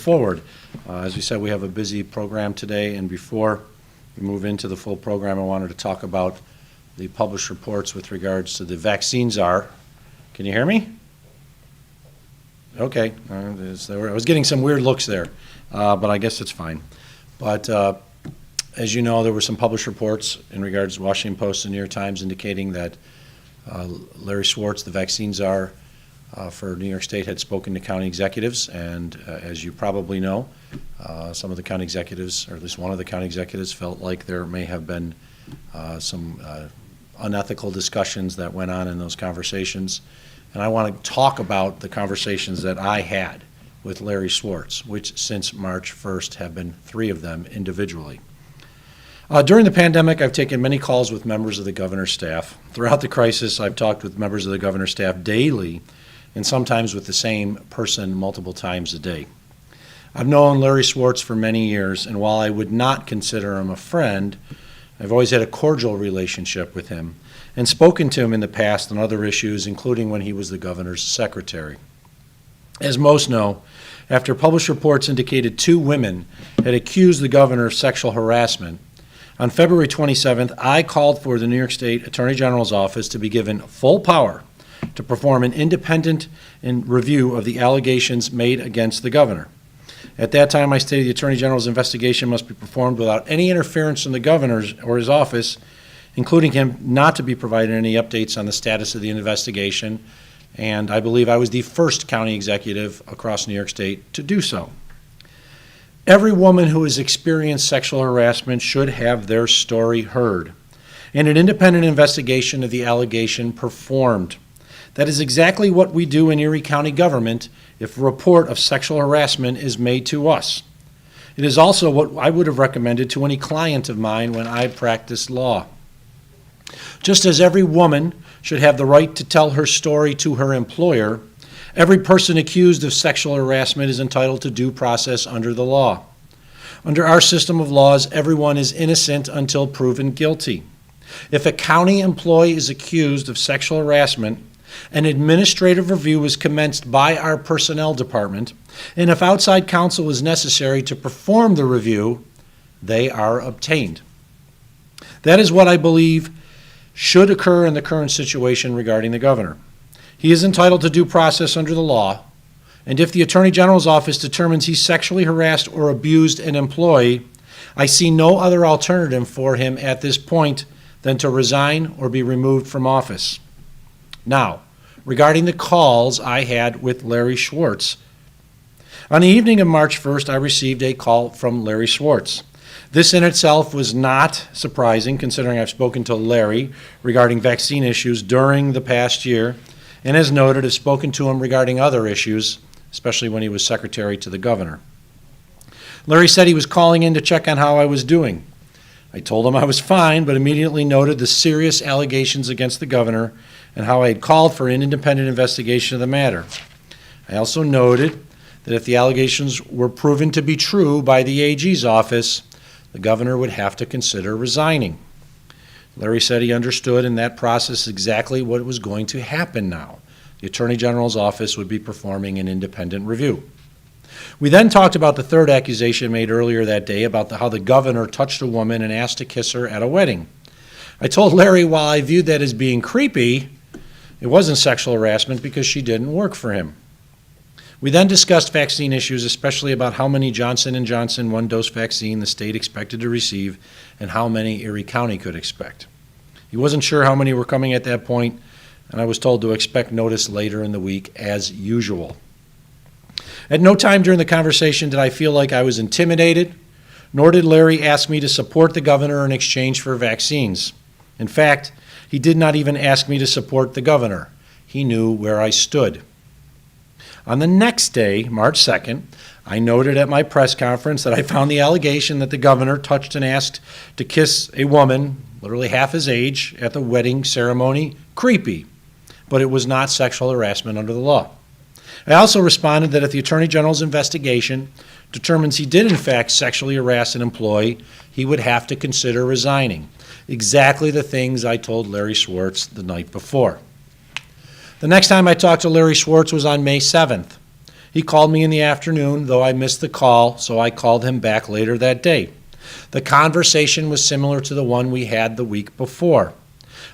forward. As we said, we have a busy program today, and before we move into the full program, I wanted to talk about the published reports with regards to the vaccine czar. Can you hear me? Okay. I was getting some weird looks there, but I guess it's fine. But as you know, there were some published reports in regards to Washington Post and New York Times indicating that Larry Schwartz, the vaccine czar for New York State, had spoken to county executives, and as you probably know, some of the county executives, or at least one of the county executives, felt like there may have been some unethical discussions that went on in those conversations. And I want to talk about the conversations that I had with Larry Schwartz, which since March 1st have been 3 of them individually. During the pandemic, I've taken many calls with members of the governor's staff. Throughout the crisis, I've talked with members of the governor's staff daily, and sometimes with the same person multiple times a day. I've known Larry Schwartz for many years, and while I would not consider him a friend, I've always had a cordial relationship with him and spoken to him in the past on other issues, including when he was the governor's secretary. As most know, after published reports indicated 2 women had accused the governor of sexual harassment, on February 27th, I called for the New York State Attorney General's office to be given full power to perform an independent review of the allegations made against the governor. At that time, I stated the Attorney General's investigation must be performed without any interference from the governor's or his office, including him not to be provided any updates on the status of the investigation, and I believe I was the first county executive across New York State to do so. Every woman who has experienced sexual harassment should have their story heard and an independent investigation of the allegation performed. That is exactly what we do in Erie County government if a report of sexual harassment is made to us. It is also what I would have recommended to any client of mine when I practiced law. Just as every woman should have the right to tell her story to her employer, every person accused of sexual harassment is entitled to due process under the law. Under our system of laws, everyone is innocent until proven guilty. If a county employee is accused of sexual harassment, an administrative review is commenced by our personnel department, and if outside counsel is necessary to perform the review, they are obtained. That is what I believe should occur in the current situation regarding the governor. He is entitled to due process under the law, and if the Attorney General's office determines he sexually harassed or abused an employee, I see no other alternative for him at this point than to resign or be removed from office. Now, regarding the calls I had with Larry Schwartz. On the evening of March 1st, I received a call from Larry Schwartz. This in itself was not surprising, considering I've spoken to Larry regarding vaccine issues during the past year, and as noted, have spoken to him regarding other issues, especially when he was secretary to the governor. Larry said he was calling in to check on how I was doing. I told him I was fine, but immediately noted the serious allegations against the governor and how I had called for an independent investigation of the matter. I also noted that if the allegations were proven to be true by the AG's office, the governor would have to consider resigning. Larry said he understood in that process exactly what was going to happen now. The Attorney General's office would be performing an independent review. We then talked about the third accusation made earlier that day about how the governor touched a woman and asked to kiss her at a wedding. I told Larry while I viewed that as being creepy, it wasn't sexual harassment because she didn't work for him. We then discussed vaccine issues, especially about how many Johnson & Johnson one-dose vaccine the state expected to receive and how many Erie County could expect. He wasn't sure how many were coming at that point, and I was told to expect notice later in the week as usual. At no time during the conversation did I feel like I was intimidated, nor did Larry ask me to support the governor in exchange for vaccines. In fact, he did not even ask me to support the governor. He knew where I stood. On the next day, March 2nd, I noted at my press conference that I found the allegation that the governor touched and asked to kiss a woman, literally half his age, at the wedding ceremony creepy, but it was not sexual harassment under the law. I also responded that if the Attorney General's investigation determines he did in fact sexually harass an employee, he would have to consider resigning. Exactly the things I told Larry Schwartz the night before. The next time I talked to Larry Schwartz was on May 7th. He called me in the afternoon, though I missed the call, so I called him back later that day. The conversation was similar to the one we had the week before.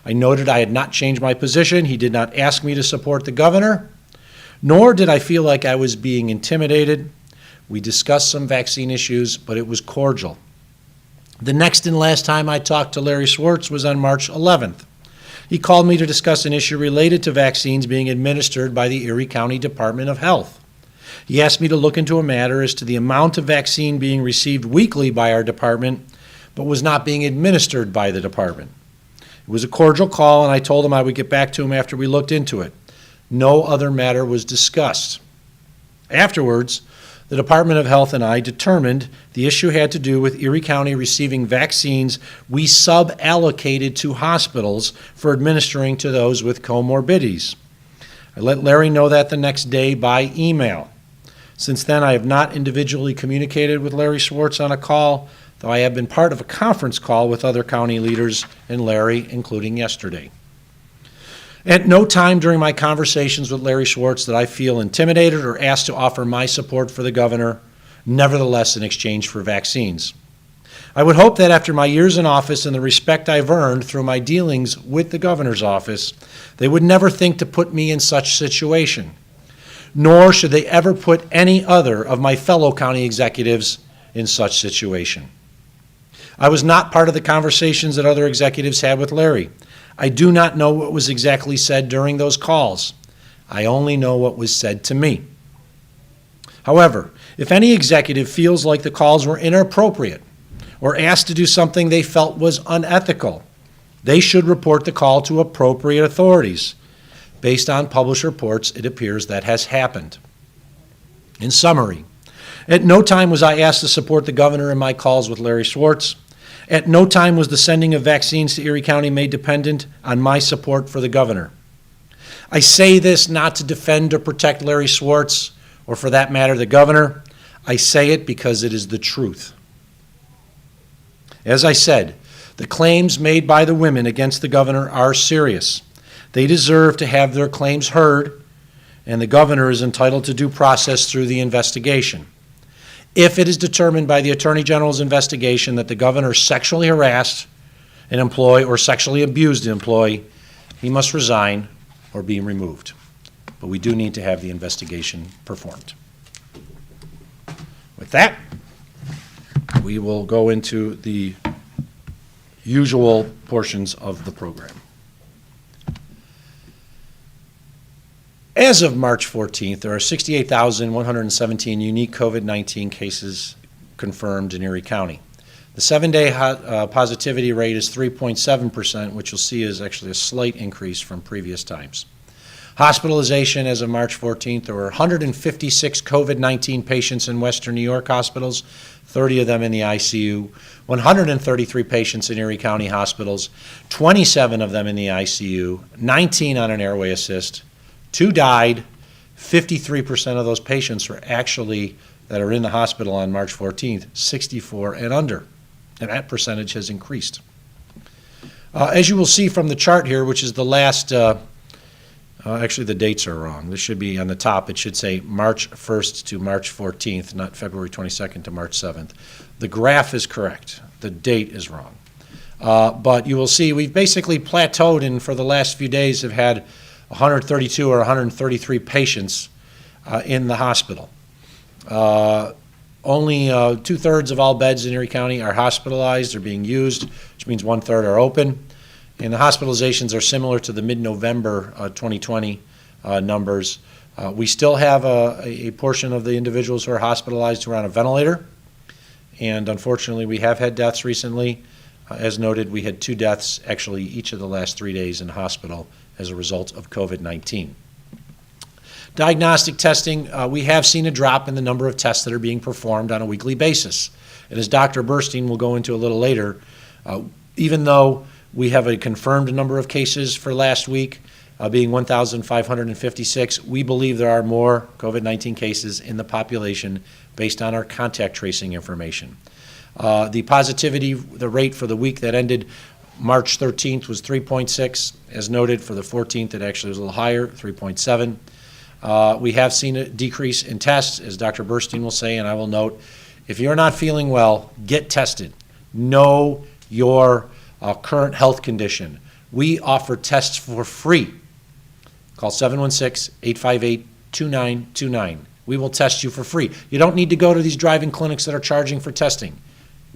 I noted I had not changed my position. He did not ask me to support the governor, nor did I feel like I was being intimidated. We discussed some vaccine issues, but it was cordial. The next and last time I talked to Larry Schwartz was on March 11th. He called me to discuss an issue related to vaccines being administered by the Erie County Department of Health. He asked me to look into a matter as to the amount of vaccine being received weekly by our department, but was not being administered by the department. It was a cordial call, and I told him I would get back to him after we looked into it. No other matter was discussed. Afterwards, the Department of Health and I determined the issue had to do with Erie County receiving vaccines we sub-allocated to hospitals for administering to those with comorbidities. I let Larry know that the next day by email. Since then, I have not individually communicated with Larry Schwartz on a call, though I have been part of a conference call with other county leaders and Larry, including yesterday. At no time during my conversations with Larry Schwartz did I feel intimidated or asked to offer my support for the governor, nevertheless in exchange for vaccines. I would hope that after my years in office and the respect I've earned through my dealings with the governor's office, they would never think to put me in such situation, nor should they ever put any other of my fellow county executives in such situation. I was not part of the conversations that other executives had with Larry. I do not know what was exactly said during those calls. I only know what was said to me. However, if any executive feels like the calls were inappropriate or asked to do something they felt was unethical, they should report the call to appropriate authorities. Based on published reports, it appears that has happened. In summary, at no time was I asked to support the governor in my calls with Larry Schwartz. At no time was the sending of vaccines to Erie County made dependent on my support for the governor. I say this not to defend or protect Larry Schwartz, or for that matter, the governor. I say it because it is the truth. As I said, the claims made by the women against the governor are serious. They deserve to have their claims heard, and the governor is entitled to due process through the investigation. If it is determined by the Attorney General's investigation that the governor sexually harassed an employee or sexually abused an employee, he must resign or be removed. But we do need to have the investigation performed. With that, we will go into the usual portions of the program. As of March 14th, there are 68,117 unique COVID-19 cases confirmed in Erie County. The 7-day positivity rate is 3.7%, which you'll see is actually a slight increase from previous times. Hospitalization as of March 14th, there were 156 COVID-19 patients in Western New York hospitals, 30 of them in the ICU, 133 patients in Erie County hospitals, 27 of them in the ICU, 19 on an airway assist, 2 died. 53% of those patients were actually, that are in the hospital on March 14th, 64 and under, and that percentage has increased. As you will see from the chart here, which is the last, actually the dates are wrong. This should be on the top. It should say March 1st to March 14th, not February 22nd to March 7th. The graph is correct. The date is wrong. But you will see we've basically plateaued and for the last few days have had 132 or 133 patients in the hospital. Only 2/3 of all beds in Erie County are hospitalized or being used, which means 1/3 are open. And the hospitalizations are similar to the mid-November 2020 numbers. We still have a portion of the individuals who are hospitalized who are on a ventilator. And unfortunately, we have had deaths recently. As noted, we had 2 deaths actually each of the last 3 days in hospital as a result of COVID-19. Diagnostic testing, we have seen a drop in the number of tests that are being performed on a weekly basis. And as Dr. Burstein will go into a little later, even though we have a confirmed number of cases for last week, being 1,556, we believe there are more COVID-19 cases in the population based on our contact tracing information. The positivity, the rate for the week that ended March 13th was 3.6. As noted, for the 14th, it actually was a little higher, 3.7. We have seen a decrease in tests, as Dr. Burstein will say, and I will note, if you're not feeling well, get tested. Know your current health condition. We offer tests for free. Call 716-858-2929. We will test you for free. You don't need to go to these drive-in clinics that are charging for testing.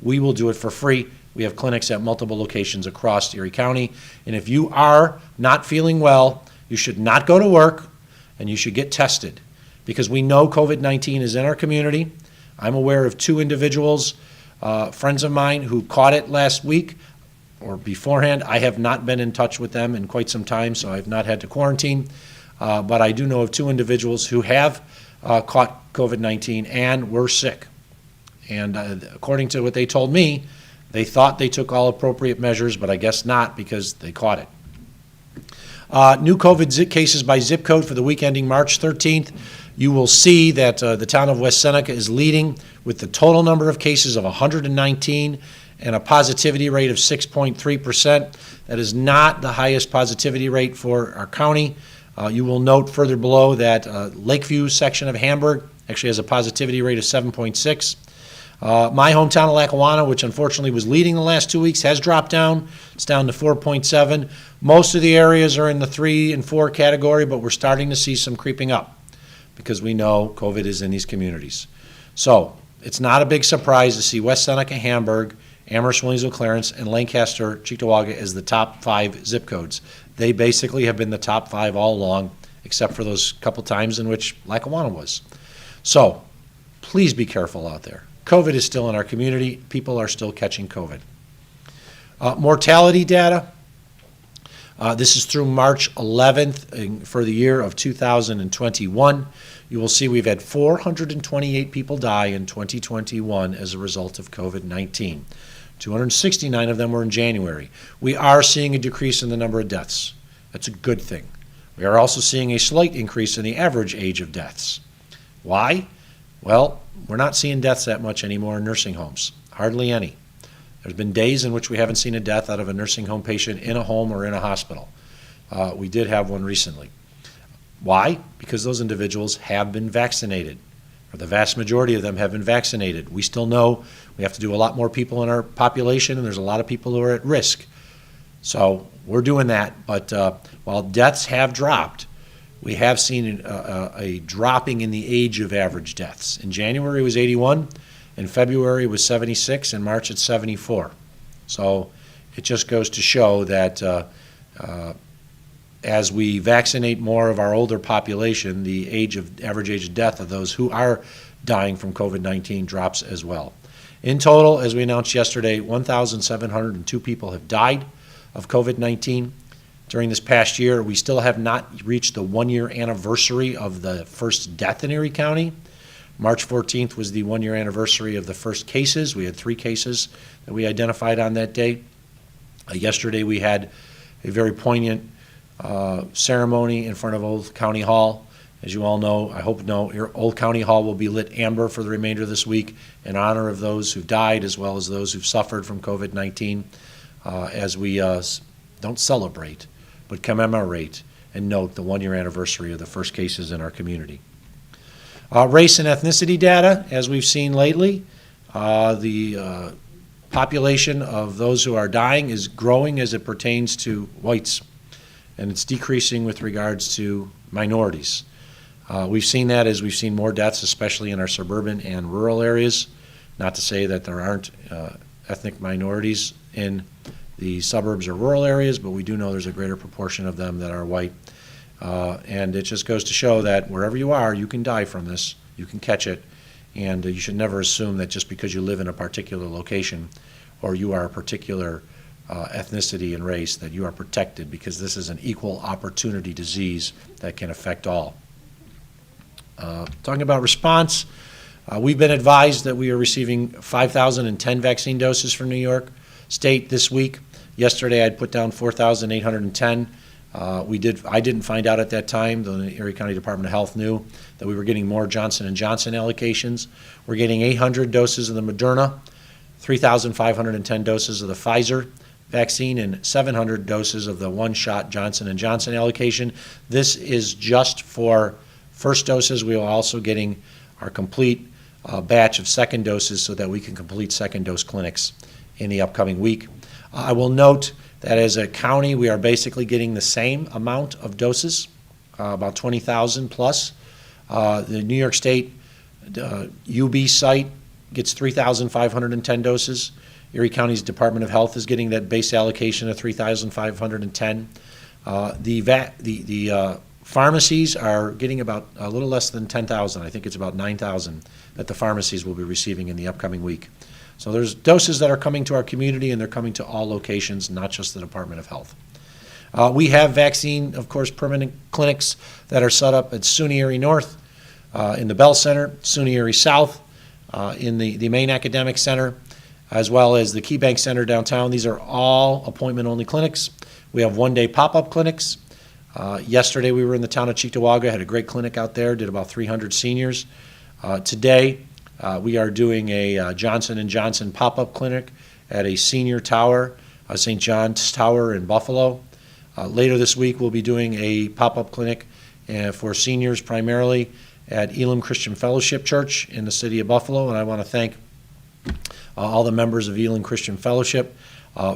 We will do it for free. We have clinics at multiple locations across Erie County. And if you are not feeling well, you should not go to work and you should get tested, because we know COVID-19 is in our community. I'm aware of 2 individuals, friends of mine, who caught it last week or beforehand. I have not been in touch with them in quite some time, so I've not had to quarantine. But I do know of 2 individuals who have caught COVID-19 and were sick. And according to what they told me, they thought they took all appropriate measures, but I guess not, because they caught it. New COVID cases by zip code for the week ending March 13th. You will see that the town of West Seneca is leading with the total number of cases of 119 and a positivity rate of 6.3%. That is not the highest positivity rate for our county. You will note further below that Lakeview section of Hamburg actually has a positivity rate of 7.6. My hometown of Lackawanna, which unfortunately was leading the last 2 weeks, has dropped down. It's down to 4.7. Most of the areas are in the 3 and 4 category, but we're starting to see some creeping up because we know COVID is in these communities. So it's not a big surprise to see West Seneca, Hamburg, Amherst, Williamsville, Clarence, and Lancaster, Cheektowaga as the top 5 zip codes. They basically have been the top 5 all along, except for those couple times in which Lackawanna was. So please be careful out there. COVID is still in our community. People are still catching COVID. Mortality data. This is through March 11th for the year of 2021. You will see we've had 428 people die in 2021 as a result of COVID-19. 269 of them were in January. We are seeing a decrease in the number of deaths. That's a good thing. We are also seeing a slight increase in the average age of deaths. Why? Well, we're not seeing deaths that much anymore in nursing homes, hardly any. There's been days in which we haven't seen a death out of a nursing home patient in a home or in a hospital. We did have one recently. Why? Because those individuals have been vaccinated, or the vast majority of them have been vaccinated. We still know we have to do a lot more people in our population, and there's a lot of people who are at risk. So we're doing that, but while deaths have dropped, we have seen a dropping in the age of average deaths. In January it was 81, in February it was 76, in March it's 74. So it just goes to show that as we vaccinate more of our older population, the average age of death of those who are dying from COVID-19 drops as well. In total, as we announced yesterday, 1,702 people have died of COVID-19. During this past year, we still have not reached the 1-year anniversary of the first death in Erie County. March 14th was the 1-year anniversary of the first cases. We had 3 cases that we identified on that day. Yesterday we had a very poignant ceremony in front of Old County Hall. As you all know, I hope know, Old County Hall will be lit amber for the remainder of this week in honor of those who've died as well as those who've suffered from COVID-19 as we don't celebrate, but commemorate and note the 1-year anniversary of the first cases in our community. Race and ethnicity data, as we've seen lately, the population of those who are dying is growing as it pertains to whites, and it's decreasing with regards to minorities. We've seen that as we've seen more deaths, especially in our suburban and rural areas. Not to say that there aren't ethnic minorities in the suburbs or rural areas, but we do know there's a greater proportion of them that are white. And it just goes to show that wherever you are, you can die from this, you can catch it, and you should never assume that just because you live in a particular location or you are a particular ethnicity and race that you are protected, because this is an equal opportunity disease that can affect all. Talking about response, we've been advised that we are receiving 5,010 vaccine doses from New York State this week. Yesterday I'd put down 4,810. I didn't find out at that time, though the Erie County Department of Health knew, that we were getting more Johnson & Johnson allocations. We're getting 800 doses of the Moderna, 3,510 doses of the Pfizer vaccine, and 700 doses of the one-shot Johnson & Johnson allocation. This is just for first doses. We are also getting our complete batch of second doses so that we can complete second dose clinics in the upcoming week. I will note that as a county, we are basically getting the same amount of doses, about 20,000 plus. The New York State UB site gets 3,510 doses. Erie County's Department of Health is getting that base allocation of 3,510. The pharmacies are getting about a little less than 10,000. I think it's about 9,000 that the pharmacies will be receiving in the upcoming week. So there's doses that are coming to our community, and they're coming to all locations, not just the Department of Health. We have vaccine, of course, permanent clinics that are set up at SUNY Erie North, in the Bell Center, SUNY Erie South, in the main academic center, as well as the Key Bank Center downtown. These are all appointment-only clinics. We have one-day pop-up clinics. Yesterday we were in the town of Cheektowaga, had a great clinic out there, did about 300 seniors. Today we are doing a Johnson & Johnson pop-up clinic at a senior tower, St. John's Tower in Buffalo. Later this week we'll be doing a pop-up clinic for seniors primarily at Elam Christian Fellowship Church in the city of Buffalo, and I want to thank all the members of Elam Christian Fellowship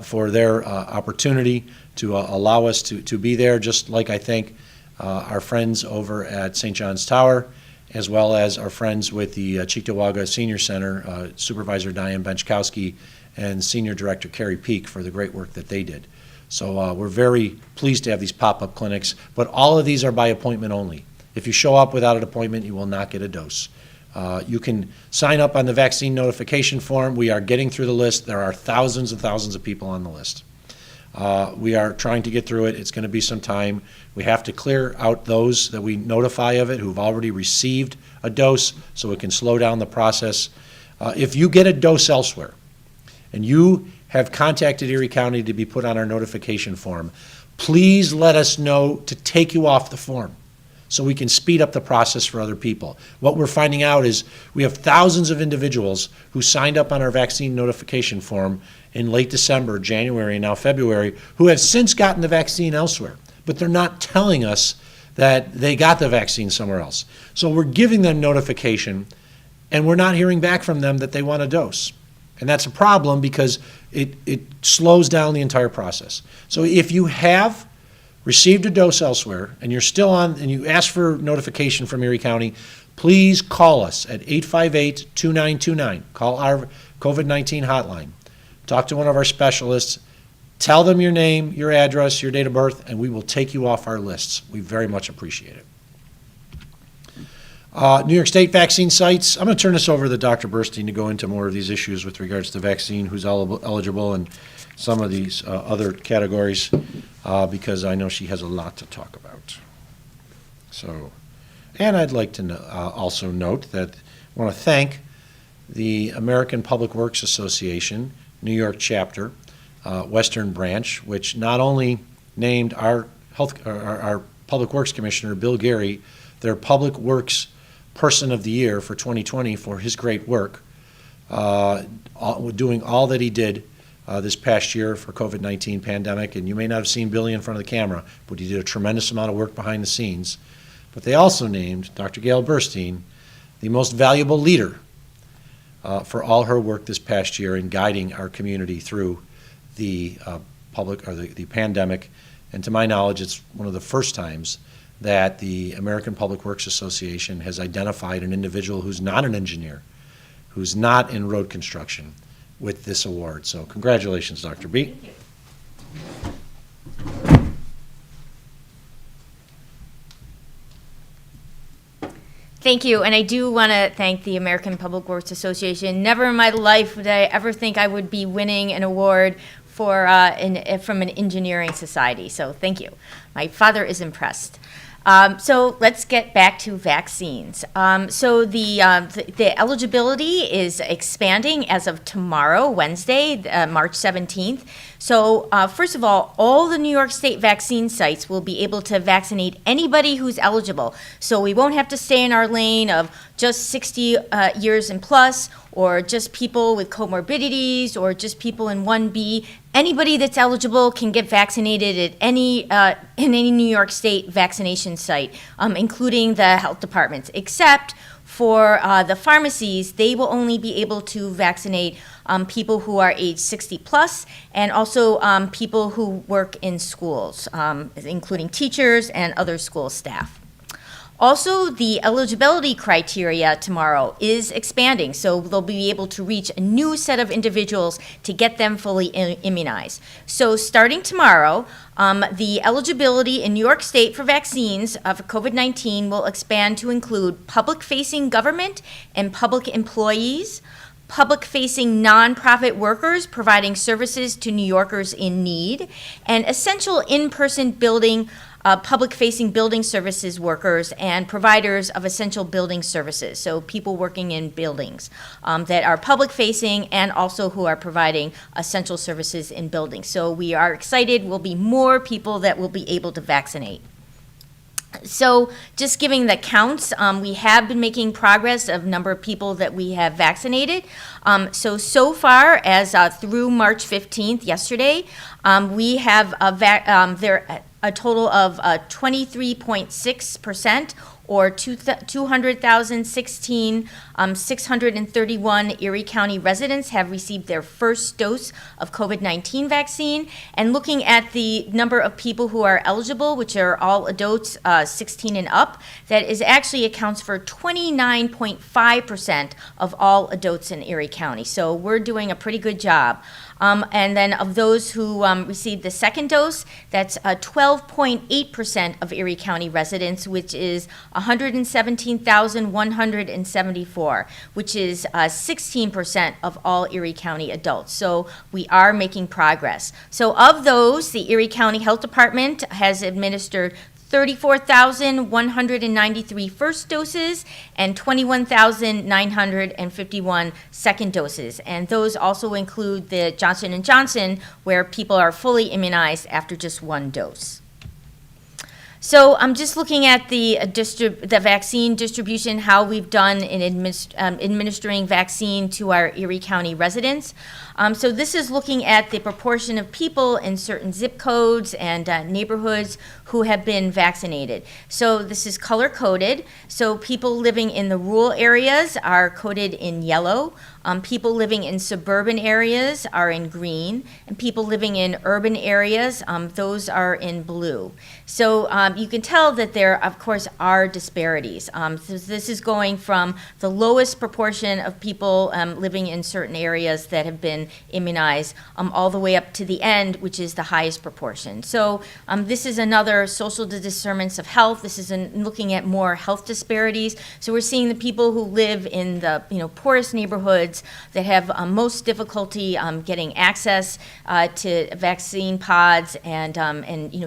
for their opportunity to allow us to be there, just like I thank our friends over at St. John's Tower, as well as our friends with the Cheektowaga Senior Center, Supervisor Diane Benchkowski and Senior Director Carrie Peak for the great work that they did. So we're very pleased to have these pop-up clinics, but all of these are by appointment only. If you show up without an appointment, you will not get a dose. You can sign up on the vaccine notification form. We are getting through the list. There are thousands and thousands of people on the list. We are trying to get through it. It's going to be some time. We have to clear out those that we notify of it who've already received a dose so it can slow down the process. If you get a dose elsewhere and you have contacted Erie County to be put on our notification form, please let us know to take you off the form so we can speed up the process for other people. What we're finding out is we have thousands of individuals who signed up on our vaccine notification form in late December, January, and now February, who have since gotten the vaccine elsewhere, but they're not telling us that they got the vaccine somewhere else. So we're giving them notification, and we're not hearing back from them that they want a dose. And that's a problem because it slows down the entire process. So if you have received a dose elsewhere and you're still on and you ask for notification from Erie County, please call us at 858-2929. Call our COVID-19 hotline. Talk to one of our specialists. Tell them your name, your address, your date of birth, and we will take you off our lists. We very much appreciate it. New York State vaccine sites. I'm going to turn this over to Dr. Burstein to go into more of these issues with regards to vaccine, who's eligible, and some of these other categories, because I know she has a lot to talk about. So, and I'd like to also note that I want to thank the American Public Works Association, New York Chapter, Western Branch, which not only named our Public Works Commissioner, Bill Gary, their Public Works Person of the Year for 2020 for his great work, doing all that he did this past year for COVID-19 pandemic. And you may not have seen Billy in front of the camera, but he did a tremendous amount of work behind the scenes. But they also named Dr. Gail Burstein the most valuable leader for all her work this past year in guiding our community through the the pandemic. And to my knowledge, it's one of the first times that the American Public Works Association has identified an individual who's not an engineer, who's not in road construction, with this award. So congratulations, Dr. B. Thank you. Thank you, and I do want to thank the American Public Works Association. Never in my life would I ever think I would be winning an award for from an engineering society, so thank you. My father is impressed. So let's get back to vaccines. So the eligibility is expanding as of tomorrow, Wednesday, March 17th. So first of all the New York State vaccine sites will be able to vaccinate anybody who's eligible. So we won't have to stay in our lane of just 60 years and plus, or just people with comorbidities, or just people in 1B. Anybody that's eligible can get vaccinated at in any New York State vaccination site, including the health departments, except for the pharmacies. They will only be able to vaccinate people who are age 60 plus, and also people who work in schools, including teachers and other school staff. Also, the eligibility criteria tomorrow is expanding, so they'll be able to reach a new set of individuals to get them fully immunized. So starting tomorrow, the eligibility in New York State for vaccines of COVID-19 will expand to include public-facing government and public employees, public-facing nonprofit workers providing services to New Yorkers in need, and essential in-person building public-facing building services workers and providers of essential building services, so people working in buildings that are public-facing and also who are providing essential services in buildings. So we are excited. Will be more people that will be able to vaccinate. So just giving the counts, we have been making progress of number of people that we have vaccinated. So far as through March 15th, yesterday, we have a total of 23.6%, or 200,016,631 Erie County residents have received their first dose of COVID-19 vaccine. And looking at the number of people who are eligible, which are all adults 16 and up, that is actually accounts for 29.5% of all adults in Erie County. So we're doing a pretty good job. And then of those who received the second dose, that's 12.8% of Erie County residents, which is 117,174, which is 16% of all Erie County adults. So we are making progress. So of those, the Erie County Health Department has administered 34,193 first doses and 21,951 second doses. And those also include the Johnson & Johnson, where people are fully immunized after just one dose. So I'm just looking at the vaccine distribution, how we've done in administering vaccine to our Erie County residents. So this is looking at the proportion of people in certain zip codes and neighborhoods who have been vaccinated. So this is color-coded. So people living in the rural areas are coded in yellow. People living in suburban areas are in green, and people living in urban areas, those are in blue. So you can tell that there, of course, are disparities. So this is going from the lowest proportion of people living in certain areas that have been immunized all the way up to the end, which is the highest proportion. So this is another social determinants of health. This is looking at more health disparities. So we're seeing the people who live in the poorest neighborhoods that have most difficulty getting access to vaccine pods and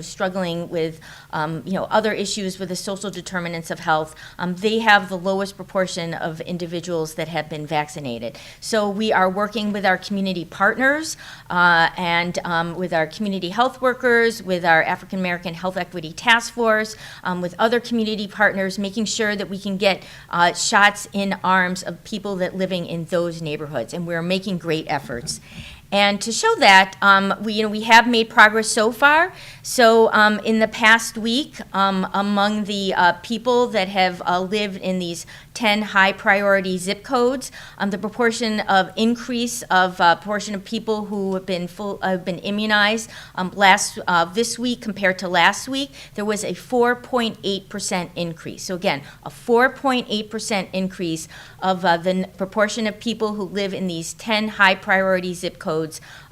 struggling with other issues with the social determinants of health. They have the lowest proportion of individuals that have been vaccinated. So we are working with our community partners and with our community health workers, with our African American Health Equity Task Force, with other community partners, making sure that we can get shots in arms of people that living in those neighborhoods, and we're making great efforts. And to show that, we have made progress so far. So in the past week, among the people that have lived in these 10 high priority zip codes, the proportion of increase of proportion of people who have been immunized this week compared to last week, there was a 4.8% increase. So again, a 4.8% increase of the proportion of people who live in these 10 high priority zip codes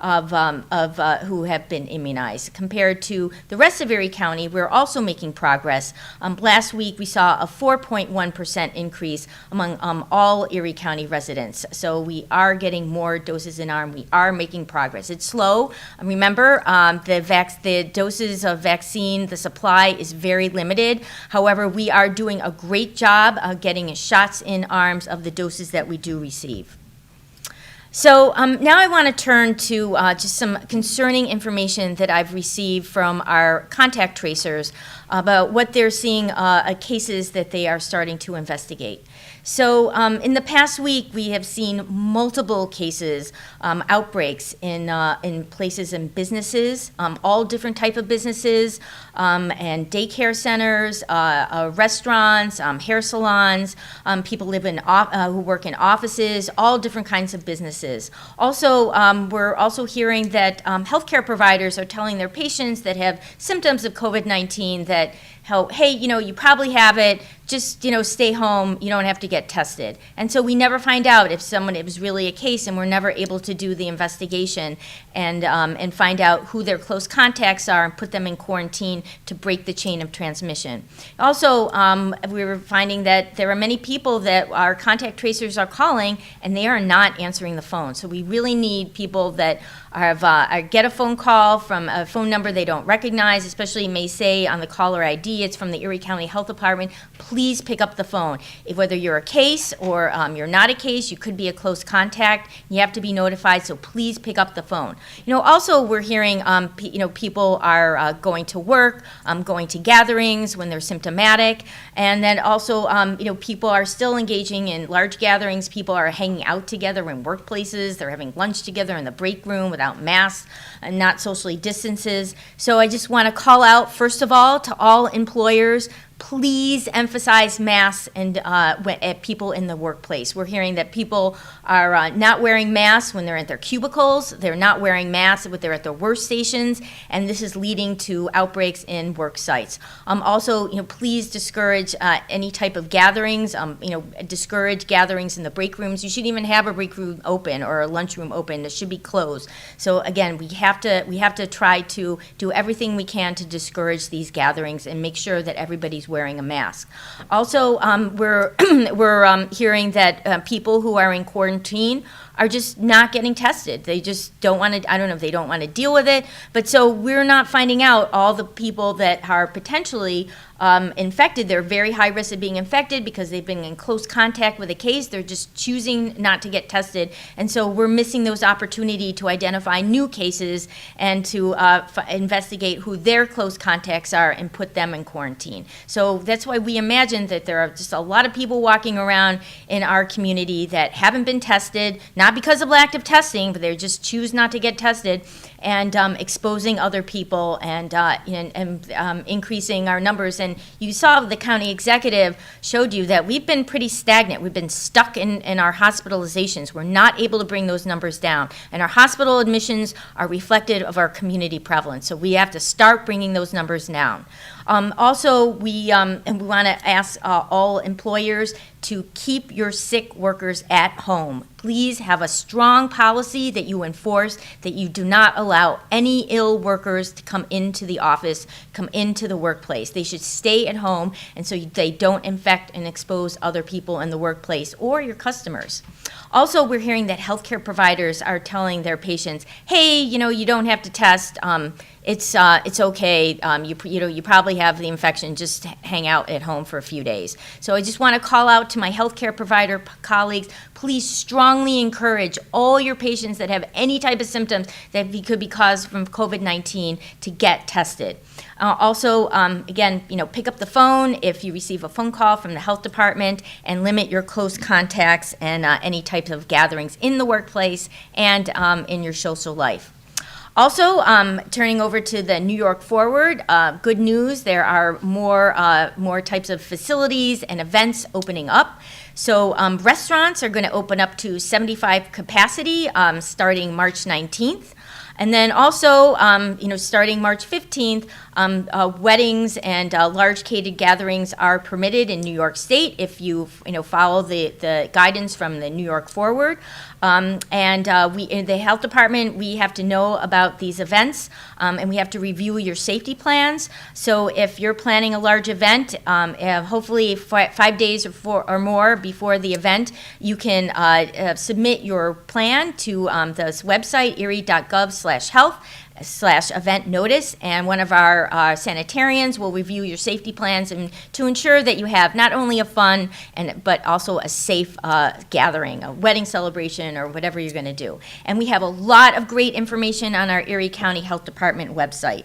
of who have been immunized. Compared to the rest of Erie County, we're also making progress. Last week, we saw a 4.1% increase among all Erie County residents. So we are getting more doses in arm. We are making progress. It's slow. Remember, the doses of vaccine, the supply is very limited. However, we are doing a great job getting shots in arms of the doses that we do receive. So now I want to turn to just some concerning information that I've received from our contact tracers about what they're seeing cases that they are starting to investigate. So in the past week, we have seen multiple cases, outbreaks in places and businesses, all different type of businesses, and daycare centers, restaurants, hair salons, people live in who work in offices, all different kinds of businesses. Also, we're also hearing that healthcare providers are telling their patients that have symptoms of COVID-19 that, hey, you probably have it, just, stay home, you don't have to get tested. And so we never find out if it was really a case, and we're never able to do the investigation and find out who their close contacts are and put them in quarantine to break the chain of transmission. Also, we were finding that there are many people that our contact tracers are calling, and they are not answering the phone. So we really need people that get a phone call from a phone number they don't recognize, especially it may say on the caller ID, it's from the Erie County Health Department. Please pick up the phone. Whether you're a case or you're not a case, you could be a close contact. You have to be notified, so please pick up the phone. Also we're hearing, people are going to work, going to gatherings when they're symptomatic, and then also, people are still engaging in large gatherings. People are hanging out together in workplaces. They're having lunch together in the break room without masks and not socially distances. So I just want to call out, first of all, to all employers, please emphasize masks and at people in the workplace. We're hearing that people are not wearing masks when they're at their cubicles. They're not wearing masks when they're at their workstations, and this is leading to outbreaks in work sites. Also, please discourage any type of gatherings. Discourage gatherings in the break rooms. You shouldn't even have a break room open or a lunchroom open. It should be closed. So again, we have to try to do everything we can to discourage these gatherings and make sure that everybody's wearing a mask. Also, we're hearing that people who are in quarantine are just not getting tested. They just don't want to, I don't know if they don't want to deal with it, but so we're not finding out all the people that are potentially infected. They're very high risk of being infected because they've been in close contact with a case. They're just choosing not to get tested. And so we're missing those opportunity to identify new cases and to investigate who their close contacts are and put them in quarantine. So that's why we imagine that there are just a lot of people walking around in our community that haven't been tested, not because of lack of testing, but they just choose not to get tested, and exposing other people and increasing our numbers. And you saw the county executive showed you that we've been pretty stagnant. We've been stuck in our hospitalizations. We're not able to bring those numbers down. And our hospital admissions are reflective of our community prevalence. So we have to start bringing those numbers down. Also, we want to ask all employers to keep your sick workers at home. Please have a strong policy that you enforce, that you do not allow any ill workers to come into the office, come into the workplace. They should stay at home, and so they don't infect and expose other people in the workplace or your customers. Also, we're hearing that healthcare providers are telling their patients, hey, you don't have to test. It's okay. You probably have the infection. Just hang out at home for a few days. So I just want to call out to my healthcare provider colleagues. Please strongly encourage all your patients that have any type of symptoms that could be caused from COVID-19 to get tested. Also, again, pick up the phone if you receive a phone call from the health department, and limit your close contacts and any types of gatherings in the workplace and in your social life. Also, turning over to the New York Forward, good news, there are more types of facilities and events opening up. So restaurants are going to open up to 75 capacity starting March 19th. And then also, starting March 15th, weddings and large catered gatherings are permitted in New York State if you follow the guidance from the New York Forward. We in the health department, we have to know about these events, and we have to review your safety plans. So if you're planning a large event, hopefully 5 days or more before the event, you can submit your plan to this website, erie.gov/health/event notice, and one of our sanitarians will review your safety plans and to ensure that you have not only a fun but also a safe gathering, a wedding celebration, or whatever you're going to do. And we have a lot of great information on our Erie County Health Department website.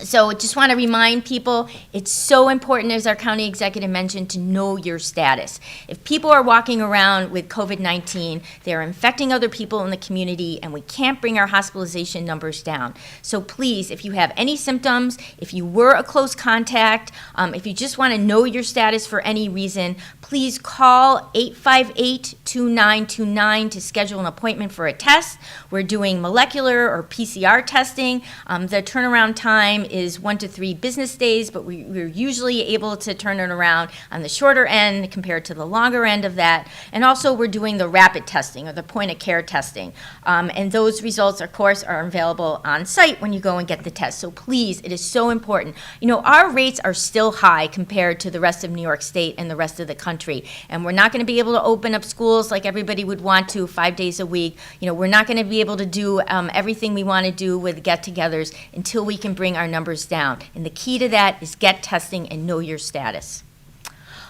So just want to remind people, it's so important, as our county executive mentioned, to know your status. If people are walking around with COVID-19, they're infecting other people in the community, and we can't bring our hospitalization numbers down. So please, if you have any symptoms, if you were a close contact, if you just want to know your status for any reason, please call 858-2929 to schedule an appointment for a test. We're doing molecular or PCR testing. The turnaround time is 1 to 3 business days, but we're usually able to turn it around on the shorter end compared to the longer end of that. And also we're doing the rapid testing or the point of care testing. And those results, of course, are available on site when you go and get the test. So please, it is so important. You know, our rates are still high compared to the rest of New York State and the rest of the country. And we're not going to be able to open up schools like everybody would want to 5 days a week. You know, we're not going to be able to do everything we want to do with get-togethers until we can bring our numbers down. And the key to that is get testing and know your status.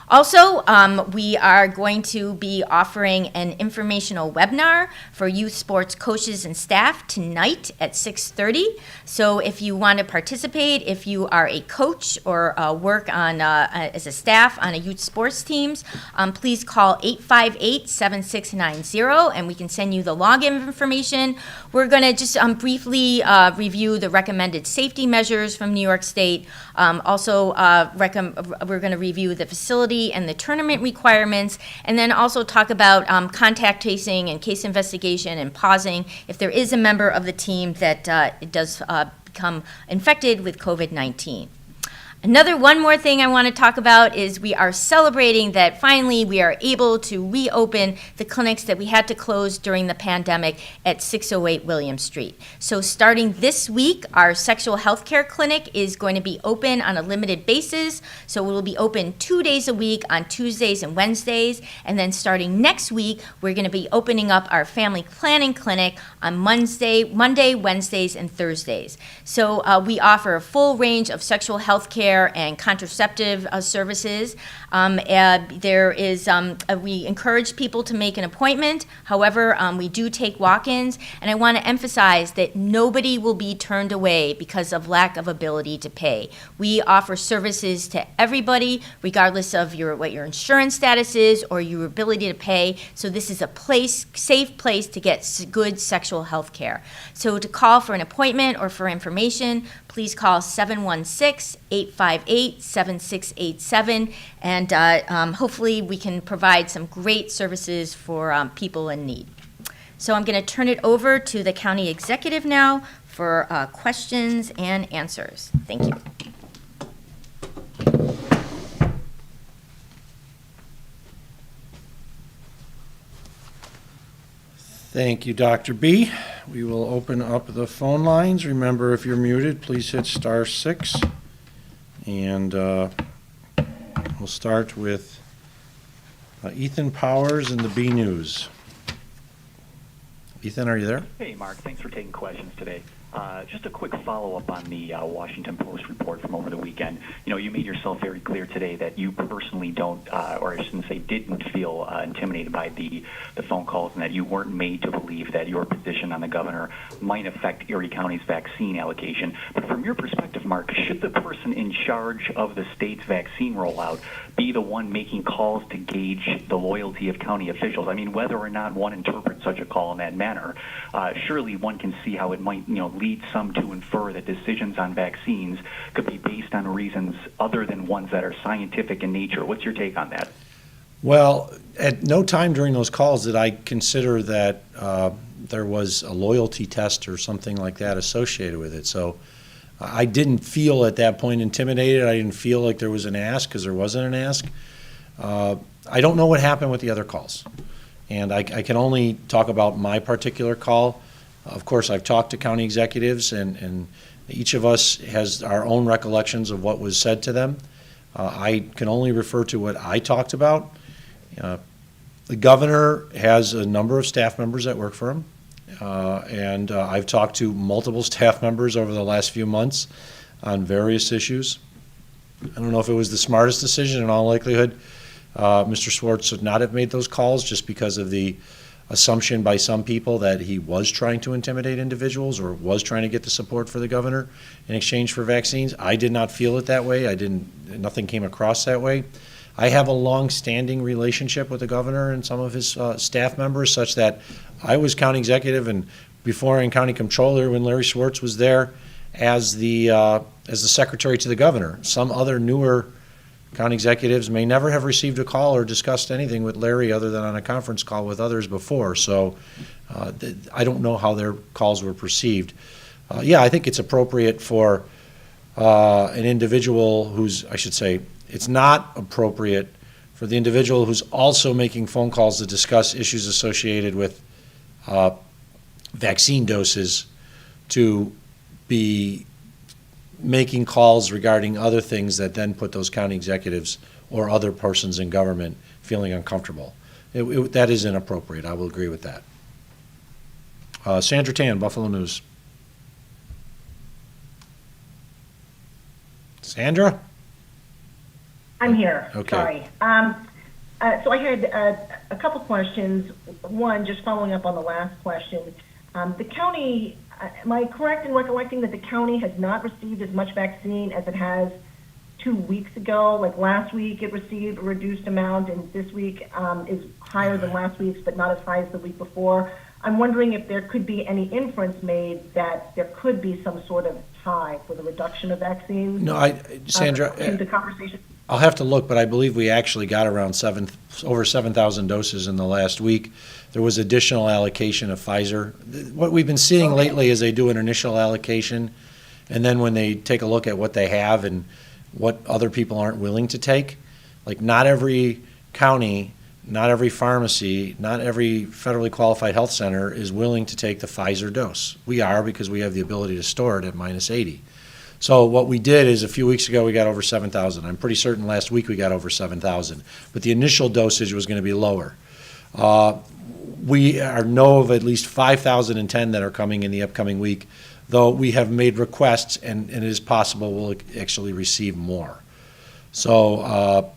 Also, we are going to be offering an informational webinar for youth sports coaches and staff tonight at 6:30. So if you want to participate, if you are a coach or work on as a staff on a youth sports teams, please call 858-7690 and we can send you the login information. We're going to just briefly review the recommended safety measures from New York State. Also, we're going to review the facility and the tournament requirements, and then also talk about contact tracing and case investigation and pausing if there is a member of the team that does become infected with COVID-19. One more thing I want to talk about is we are celebrating that finally we are able to reopen the clinics that we had to close during the pandemic at 608 William Street. So starting this week, our sexual health care clinic is going to be open on a limited basis. So it will be open 2 days a week on Tuesdays and Wednesdays. And then starting next week, we're going to be opening up our family planning clinic on Monday, Wednesdays, and Thursdays. So we offer a full range of sexual health care and contraceptive services. We encourage people to make an appointment. However, we do take walk-ins, and I want to emphasize that nobody will be turned away because of lack of ability to pay. We offer services to everybody, regardless of what your insurance status is or your ability to pay. So this is a safe place to get good sexual health care. So to call for an appointment or for information, please call 716-858-7687, and hopefully we can provide some great services for people in need. So I'm going to turn it over to the county executive now for questions and answers. Thank you. Thank you, Dr. B. We will open up the phone lines. Remember, if you're muted, please hit *6. And we'll start with Ethan Powers in the B News. Ethan, are you there? Hey, Mark. Thanks for taking questions today. Just a quick follow-up on the Washington Post report from over the weekend. You know, you made yourself very clear today that you personally don't, or I shouldn't say didn't feel intimidated by the phone calls, and that you weren't made to believe that your position on the governor might affect Erie County's vaccine allocation. But from your perspective, Mark, should the person in charge of the state's vaccine rollout be the one making calls to gauge the loyalty of county officials? I mean, whether or not one interprets such a call in that manner, surely one can see how it might, lead some to infer that decisions on vaccines could be based on reasons other than ones that are scientific in nature. What's your take on that? Well, at no time during those calls did I consider that there was a loyalty test or something like that associated with it. So I didn't feel at that point intimidated. I didn't feel like there was an ask because there wasn't an ask. I don't know what happened with the other calls. And I can only talk about my particular call. Of course, I've talked to county executives, and each of us has our own recollections of what was said to them. I can only refer to what I talked about. The governor has a number of staff members that work for him, and I've talked to multiple staff members over the last few months on various issues. I don't know if it was the smartest decision. In all likelihood, Mr. Schwartz would not have made those calls just because of the assumption by some people that he was trying to intimidate individuals or was trying to get the support for the governor in exchange for vaccines. I did not feel it that way. Nothing came across that way. I have a long-standing relationship with the governor and some of his staff members, such that I was county executive and before in county controller when Larry Schwartz was there as the secretary to the governor. Some other newer county executives may never have received a call or discussed anything with Larry other than on a conference call with others before. So I don't know how their calls were perceived. Yeah, I think it's appropriate for an individual who's, I should say, it's not appropriate for the individual who's also making phone calls to discuss issues associated with vaccine doses to be making calls regarding other things that then put those county executives or other persons in government feeling uncomfortable. That is inappropriate. I will agree with that. Sandra Tan, Buffalo News. Sandra? I'm here. Okay. Sorry. So I had a couple questions. One, just following up on the last question. The county, am I correct in recollecting that the county has not received as much vaccine as it has 2 weeks ago? Like last week it received a reduced amount, and this week is higher than last week's, but not as high as the week before. I'm wondering if there could be any inference made that there could be some sort of tie for the reduction of vaccines. No, Sandra, to the conversation. I'll have to look, but I believe we actually got around over 7,000 doses in the last week. There was additional allocation of Pfizer. What we've been seeing lately is they do an initial allocation, and then when they take a look at what they have and what other people aren't willing to take, like not every county, not every pharmacy, not every federally qualified health center is willing to take the Pfizer dose. We are, because we have the ability to store it at -80. So what we did is a few weeks ago we got over 7,000. I'm pretty certain last week we got over 7,000. But the initial dosage was going to be lower. We know of at least 5,010 that are coming in the upcoming week, though we have made requests and it is possible we'll actually receive more. So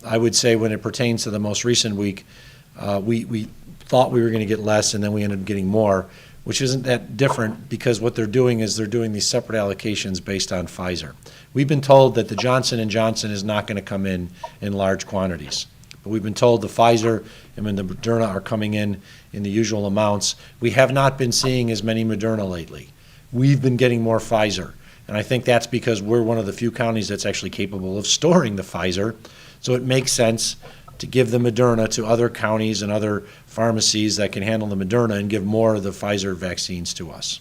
I would say when it pertains to the most recent week, we thought we were going to get less and then we ended up getting more, which isn't that different because what they're doing is they're doing these separate allocations based on Pfizer. We've been told that the Johnson & Johnson is not going to come in large quantities. But we've been told the Pfizer and the Moderna are coming in the usual amounts. We have not been seeing as many Moderna lately. We've been getting more Pfizer. And I think that's because we're one of the few counties that's actually capable of storing the Pfizer. So it makes sense to give the Moderna to other counties and other pharmacies that can handle the Moderna and give more of the Pfizer vaccines to us.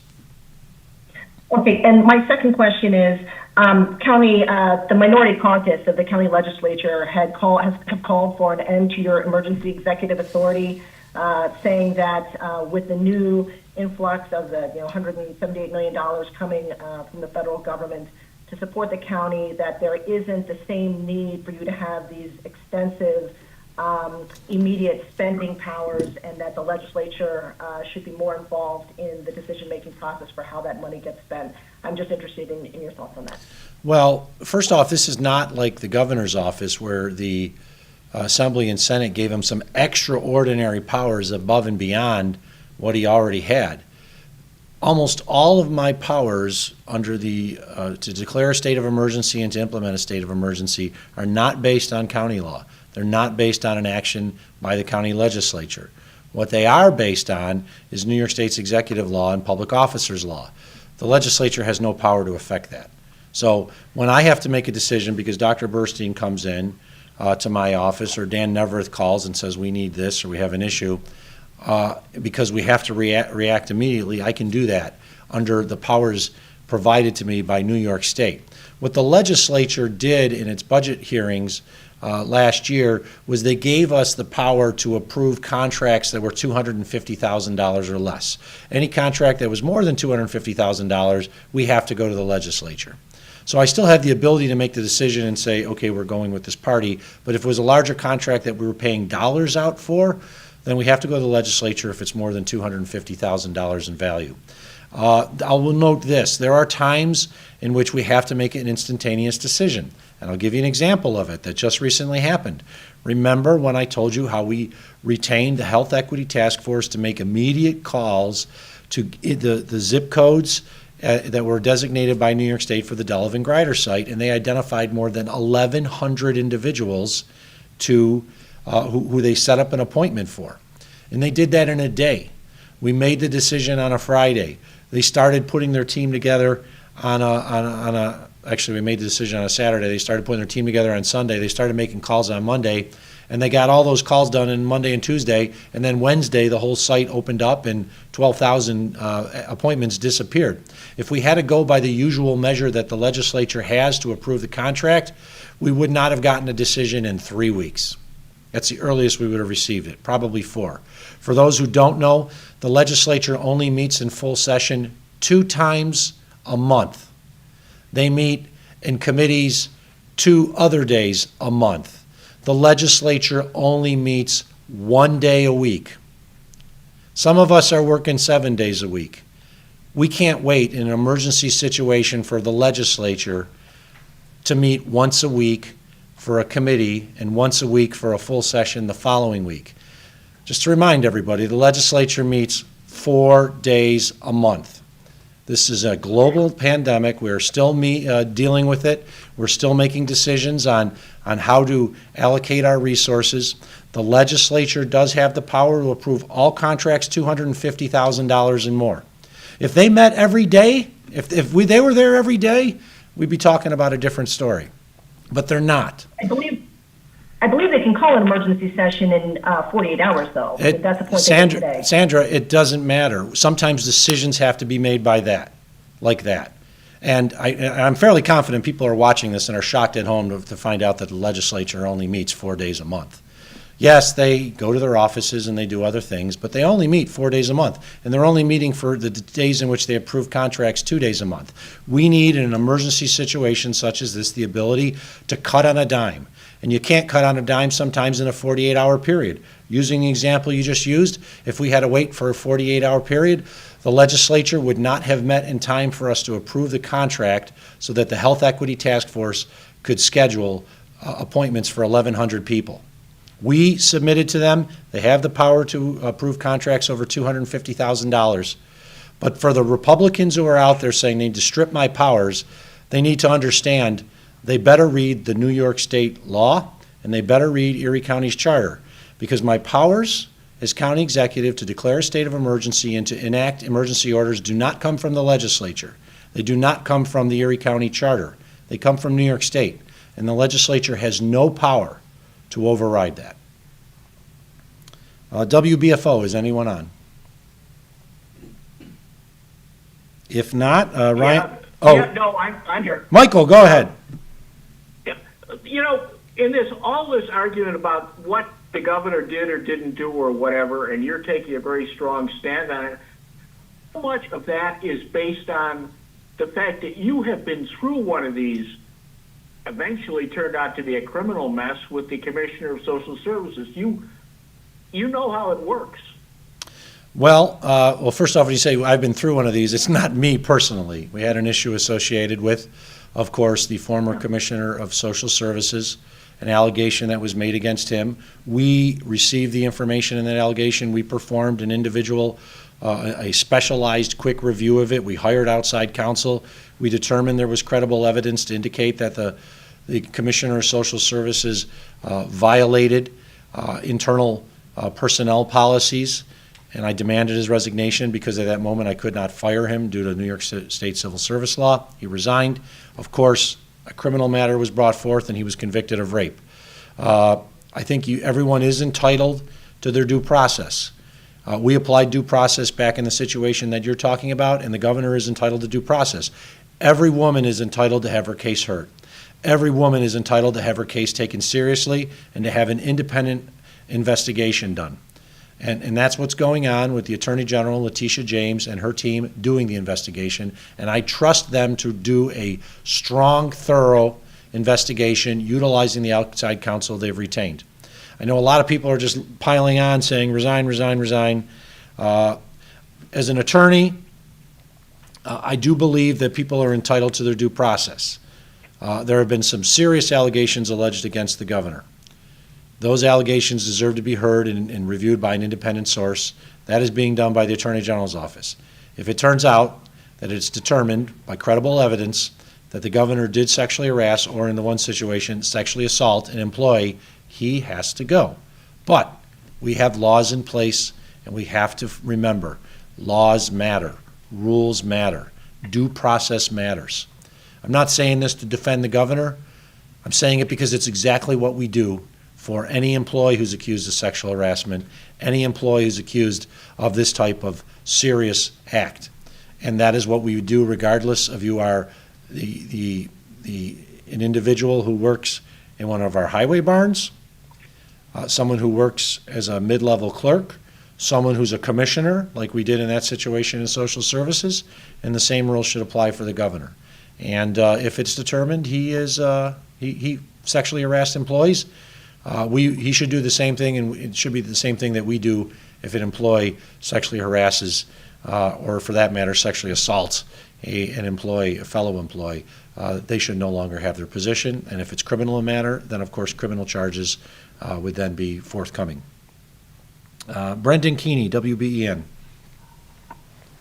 Okay, and my second question is, the minority caucus of the county legislature has called for an end to your emergency executive authority, saying that with the new influx of the $178 million coming from the federal government to support the county, that there isn't the same need for you to have these extensive immediate spending powers, and that the legislature should be more involved in the decision-making process for how that money gets spent. I'm just interested in your thoughts on that. Well, first off, this is not like the governor's office where the Assembly and Senate gave him some extraordinary powers above and beyond what he already had. Almost all of my powers under to declare a state of emergency and to implement a state of emergency are not based on county law. They're not based on an action by the county legislature. What they are based on is New York State's executive law and public officers law. The legislature has no power to affect that. So when I have to make a decision because Dr. Burstein comes in to my office or Dan Neverth calls and says we need this or we have an issue, because we have to react immediately, I can do that under the powers provided to me by New York State. What the legislature did in its budget hearings last year was they gave us the power to approve contracts that were $250,000 or less. Any contract that was more than $250,000, we have to go to the legislature. So I still have the ability to make the decision and say, okay, we're going with this party, but if it was a larger contract that we were paying dollars out for, then we have to go to the legislature if it's more than $250,000 in value. I will note this. There are times in which we have to make an instantaneous decision. And I'll give you an example of it that just recently happened. Remember when I told you how we retained the Health Equity Task Force to make immediate calls to the zip codes that were designated by New York State for the Delavan Grider site, and they identified more than 1,100 individuals who they set up an appointment for. And they did that in a day. We made the decision on a Friday. They started putting their team together actually we made the decision on a Saturday. They started putting their team together on Sunday. They started making calls on Monday, and they got all those calls done on Monday and Tuesday, and then Wednesday the whole site opened up and 12,000 appointments disappeared. If we had to go by the usual measure that the legislature has to approve the contract, we would not have gotten a decision in 3 weeks. That's the earliest we would have received it, probably 4. For those who don't know, the legislature only meets in full session 2 times a month. They meet in committees 2 other days a month. The legislature only meets 1 day a week. Some of us are working 7 days a week. We can't wait in an emergency situation for the legislature to meet once a week for a committee and once a week for a full session the following week. Just to remind everybody, the legislature meets 4 days a month. This is a global pandemic. We're still dealing with it. We're still making decisions on how to allocate our resources. The legislature does have the power to approve all contracts $250,000 and more. If they met every day, if they were there every day, we'd be talking about a different story. But they're not. I believe they can call an emergency session in 48 hours, though. That's the point they made today. Sandra, it doesn't matter. Sometimes decisions have to be made by like that. And I'm fairly confident people are watching this and are shocked at home to find out that the legislature only meets 4 days a month. Yes, they go to their offices and they do other things, but they only meet 4 days a month. And they're only meeting for the days in which they approve contracts 2 days a month. We need, in an emergency situation such as this, the ability to cut on a dime. And you can't cut on a dime sometimes in a 48-hour period. Using the example you just used, if we had to wait for a 48-hour period, the legislature would not have met in time for us to approve the contract so that the Health Equity Task Force could schedule appointments for 1,100 people. We submitted to them. They have the power to approve contracts over $250,000. But for the Republicans who are out there saying they need to strip my powers, they need to understand they better read the New York State law and they better read Erie County's charter, because my powers as county executive to declare a state of emergency and to enact emergency orders do not come from the legislature. They do not come from the Erie County charter. They come from New York State, and the legislature has no power to override that. WBFO, is anyone on? If not, Ryan? No, I'm here. Michael, go ahead. Yeah. In all this argument about what the governor did or didn't do or whatever, and you're taking a very strong stand on it, how much of that is based on the fact that you have been through one of these, eventually turned out to be a criminal mess with the Commissioner of Social Services? You know how it works. Well, first off, when you say I've been through one of these, it's not me personally. We had an issue associated with, of course, the former Commissioner of Social Services, an allegation that was made against him. We received the information in that allegation. We performed an individual, a specialized quick review of it. We hired outside counsel. We determined there was credible evidence to indicate that the Commissioner of Social Services violated internal personnel policies, and I demanded his resignation because at that moment I could not fire him due to New York State civil service law. He resigned. Of course, a criminal matter was brought forth and he was convicted of rape. I think everyone is entitled to their due process. We applied due process back in the situation that you're talking about, and the governor is entitled to due process. Every woman is entitled to have her case heard. Every woman is entitled to have her case taken seriously and to have an independent investigation done. And that's what's going on with the Attorney General, Letitia James, and her team doing the investigation. And I trust them to do a strong, thorough investigation utilizing the outside counsel they've retained. I know a lot of people are just piling on saying, resign, resign, resign. As an attorney, I do believe that people are entitled to their due process. there have been some serious allegations alleged against the governor. Those allegations deserve to be heard and reviewed by an independent source. That is being done by the Attorney General's office. If it turns out that it's determined by credible evidence that the governor did sexually harass, or in the one situation, sexually assault an employee, he has to go. But we have laws in place, and we have to remember, laws matter, rules matter, due process matters. I'm not saying this to defend the governor. I'm saying it because it's exactly what we do for any employee who's accused of sexual harassment, any employee who's accused of this type of serious act. And that is what we do regardless of you are an individual who works in one of our highway barns, someone who works as a mid-level clerk, someone who's a commissioner, like we did in that situation in social services, and the same rules should apply for the governor. And if it's determined he sexually harassed employees, he should do the same thing, and it should be the same thing that we do if an employee sexually harasses, or for that matter, sexually assaults an employee, a fellow employee. They should no longer have their position, and if it's criminal in matter, then of course criminal charges would then be forthcoming. Brendan Keeney, WBEN.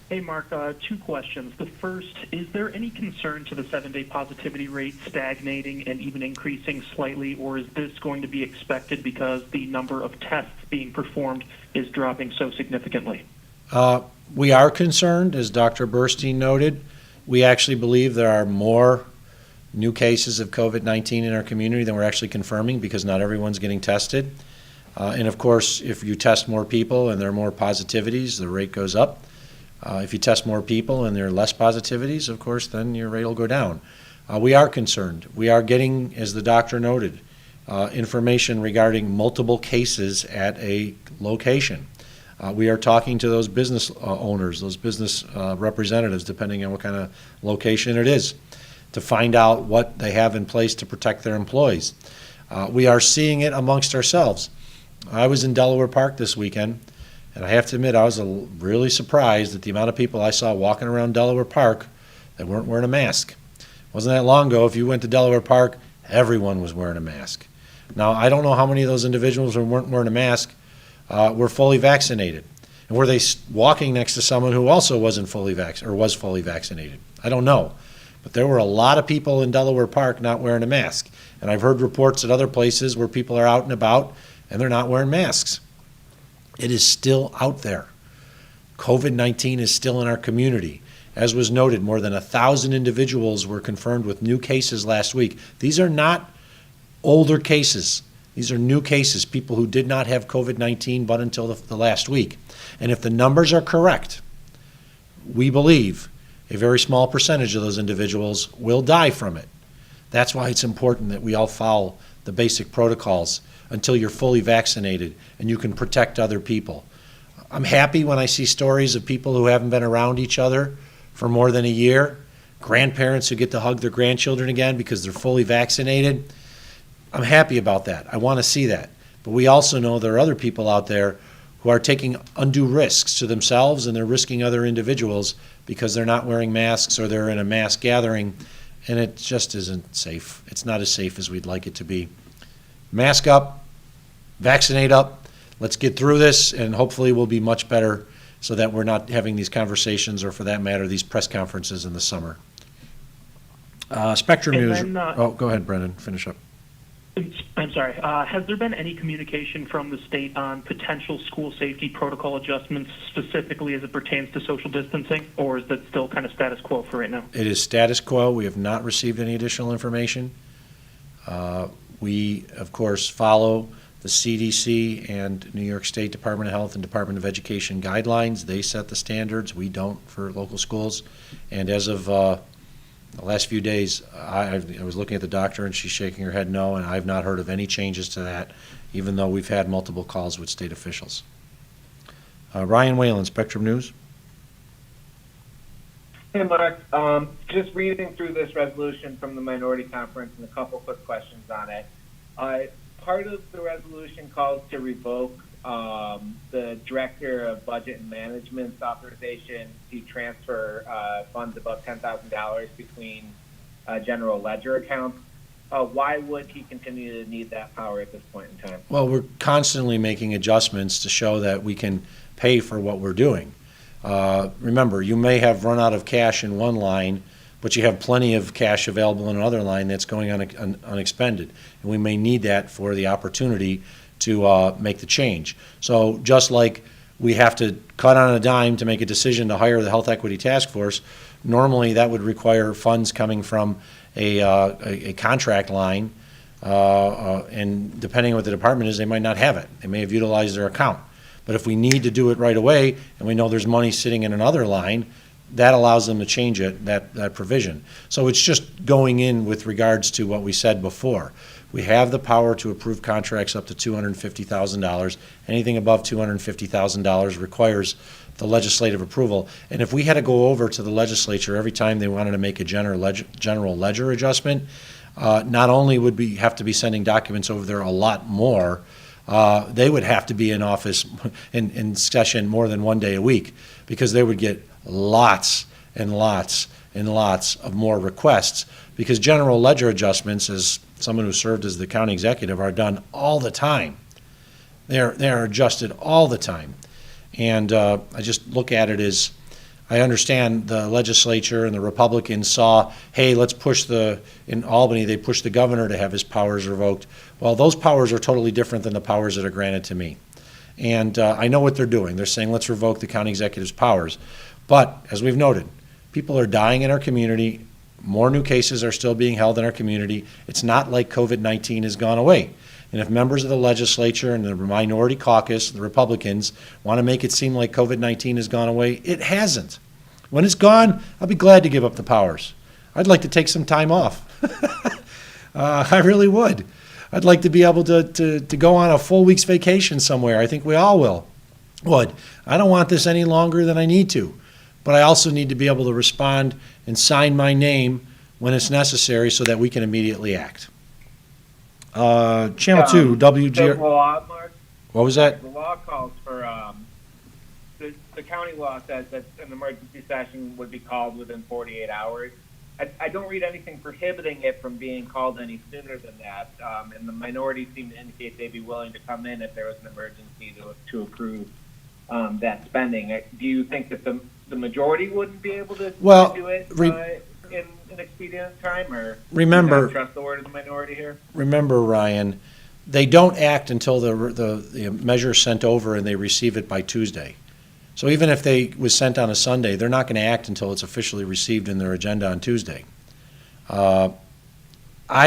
Hey, Mark, two questions. The first, is there any concern to the 7-day positivity rate stagnating and even increasing slightly, or is this going to be expected because the number of tests being performed is dropping so significantly? We are concerned, as Dr. Burstein noted. We actually believe there are more new cases of COVID-19 in our community than we're actually confirming, because not everyone's getting tested. And of course, if you test more people and there are more positivities, the rate goes up. If you test more people and there are less positivities, of course, then your rate will go down. We are concerned. We are getting, as the doctor noted, information regarding multiple cases at a location. We are talking to those business owners, those business representatives, depending on what kind of location it is, to find out what they have in place to protect their employees. We are seeing it amongst ourselves. I was in Delaware Park this weekend, and I have to admit I was really surprised at the amount of people I saw walking around Delaware Park that weren't wearing a mask. It wasn't that long ago, if you went to Delaware Park, everyone was wearing a mask. Now, I don't know how many of those individuals who weren't wearing a mask were fully vaccinated. And were they walking next to someone who also wasn't fully vaccinated or was fully vaccinated? I don't know. But there were a lot of people in Delaware Park not wearing a mask. And I've heard reports at other places where people are out and about and they're not wearing masks. It is still out there. COVID-19 is still in our community. As was noted, more than 1,000 individuals were confirmed with new cases last week. These are not older cases. These are new cases, people who did not have COVID-19 but until the last week. And if the numbers are correct, we believe a very small percentage of those individuals will die from it. That's why it's important that we all follow the basic protocols until you're fully vaccinated and you can protect other people. I'm happy when I see stories of people who haven't been around each other for more than a year, grandparents who get to hug their grandchildren again because they're fully vaccinated. I'm happy about that. I want to see that. But we also know there are other people out there who are taking undue risks to themselves, and they're risking other individuals because they're not wearing masks or they're in a mass gathering, and it just isn't safe. It's not as safe as we'd like it to be. Mask up, vaccinate up. Let's get through this, and hopefully we'll be much better so that we're not having these conversations, or for that matter, these press conferences in the summer. Spectrum And News. then, Go ahead, Brendan. Finish up. I'm sorry. Has there been any communication from the state on potential school safety protocol adjustments, specifically as it pertains to social distancing, or is that still kind of status quo for right now? It is status quo. We have not received any additional information. We, of course, follow the CDC and New York State Department of Health and Department of Education guidelines. They set the standards. We don't for local schools. And as of the last few days, I was looking at the doctor and she's shaking her head no, and I've not heard of any changes to that, even though we've had multiple calls with state officials. Ryan Whalen, Spectrum News. Hey, Mark. Just reading through this resolution from the Minority Conference and a couple quick questions on it. Part of the resolution calls to revoke the Director of Budget and Management's authorization to transfer funds above $10,000 between general ledger accounts. Why would he continue to need that power at this point in time? Well, we're constantly making adjustments to show that we can pay for what we're doing. Remember, you may have run out of cash in one line, but you have plenty of cash available in another line that's going unexpended. And we may need that for the opportunity to make the change. So just like we have to cut on a dime to make a decision to hire the Health Equity Task Force, normally that would require funds coming from a contract line, and depending on what the department is, they might not have it. They may have utilized their account. But if we need to do it right away, and we know there's money sitting in another line, that allows them to change it, that provision. So it's just going in with regards to what we said before. We have the power to approve contracts up to $250,000. Anything above $250,000 requires the legislative approval. And if we had to go over to the legislature every time they wanted to make a general ledger adjustment, not only would we have to be sending documents over there a lot more, they would have to be in office in session more than one day a week, because they would get lots and lots and lots of more requests, because general ledger adjustments, as someone who served as the county executive, are done all the time. They're adjusted all the time. And I just look at it as, I understand the legislature and the Republicans saw, hey, let's push in Albany, they pushed the governor to have his powers revoked. Well, those powers are totally different than the powers that are granted to me. And I know what they're doing. They're saying, let's revoke the county executive's powers. But, as we've noted, people are dying in our community. More new cases are still being held in our community. It's not like COVID-19 has gone away. And if members of the legislature and the minority caucus, the Republicans, want to make it seem like COVID-19 has gone away, it hasn't. When it's gone, I'll be glad to give up the powers. I'd like to take some time off. I really would. I'd like to be able to go on a full week's vacation somewhere. I think we all would. I don't want this any longer than I need to. But I also need to be able to respond and sign my name when it's necessary so that we can immediately act. Channel 2, WGR. The law, Mark, What was that? the law calls for, the county law says that an emergency session would be called within 48 hours. I don't read anything prohibiting it from being called any sooner than that, and the minority seem to indicate they'd be willing to come in if there was an emergency to approve that spending. Do you think that the majority wouldn't be able to do it in an expedient time, or remember, do you not trust the word of the minority here? Remember, Ryan, they don't act until the measure is sent over and they receive it by Tuesday. So even if they was sent on a Sunday, they're not going to act until it's officially received in their agenda on Tuesday. I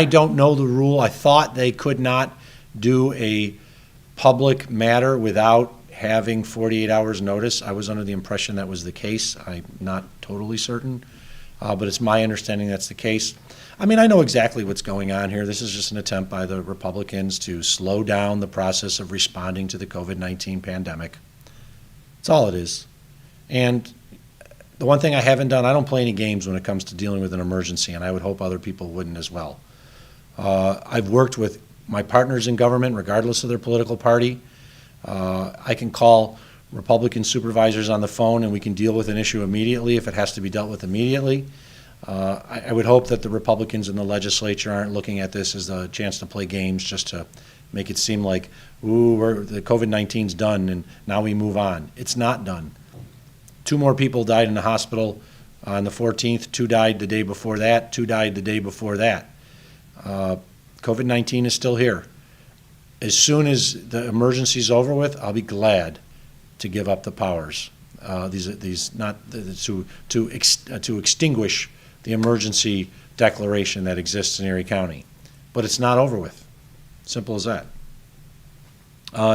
don't know the rule. I thought they could not do a public matter without having 48 hours notice. I was under the impression that was the case. I'm not totally certain, but it's my understanding that's the case. I mean, I know exactly what's going on here. This is just an attempt by the Republicans to slow down the process of responding to the COVID-19 pandemic. That's all it is. And the one thing I haven't done, I don't play any games when it comes to dealing with an emergency, and I would hope other people wouldn't as well. I've worked with my partners in government, regardless of their political party. I can call Republican supervisors on the phone and we can deal with an issue immediately if it has to be dealt with immediately. I would hope that the Republicans in the legislature aren't looking at this as a chance to play games just to make it seem like, ooh, the COVID-19's done and now we move on. It's not done. 2 more people died in the hospital on the 14th. 2 died the day before that. 2 died the day before that. COVID-19 is still here. As soon as the emergency is over with, I'll be glad to give up the powers. To extinguish the emergency declaration that exists in Erie County, but it's not over with. Simple as that.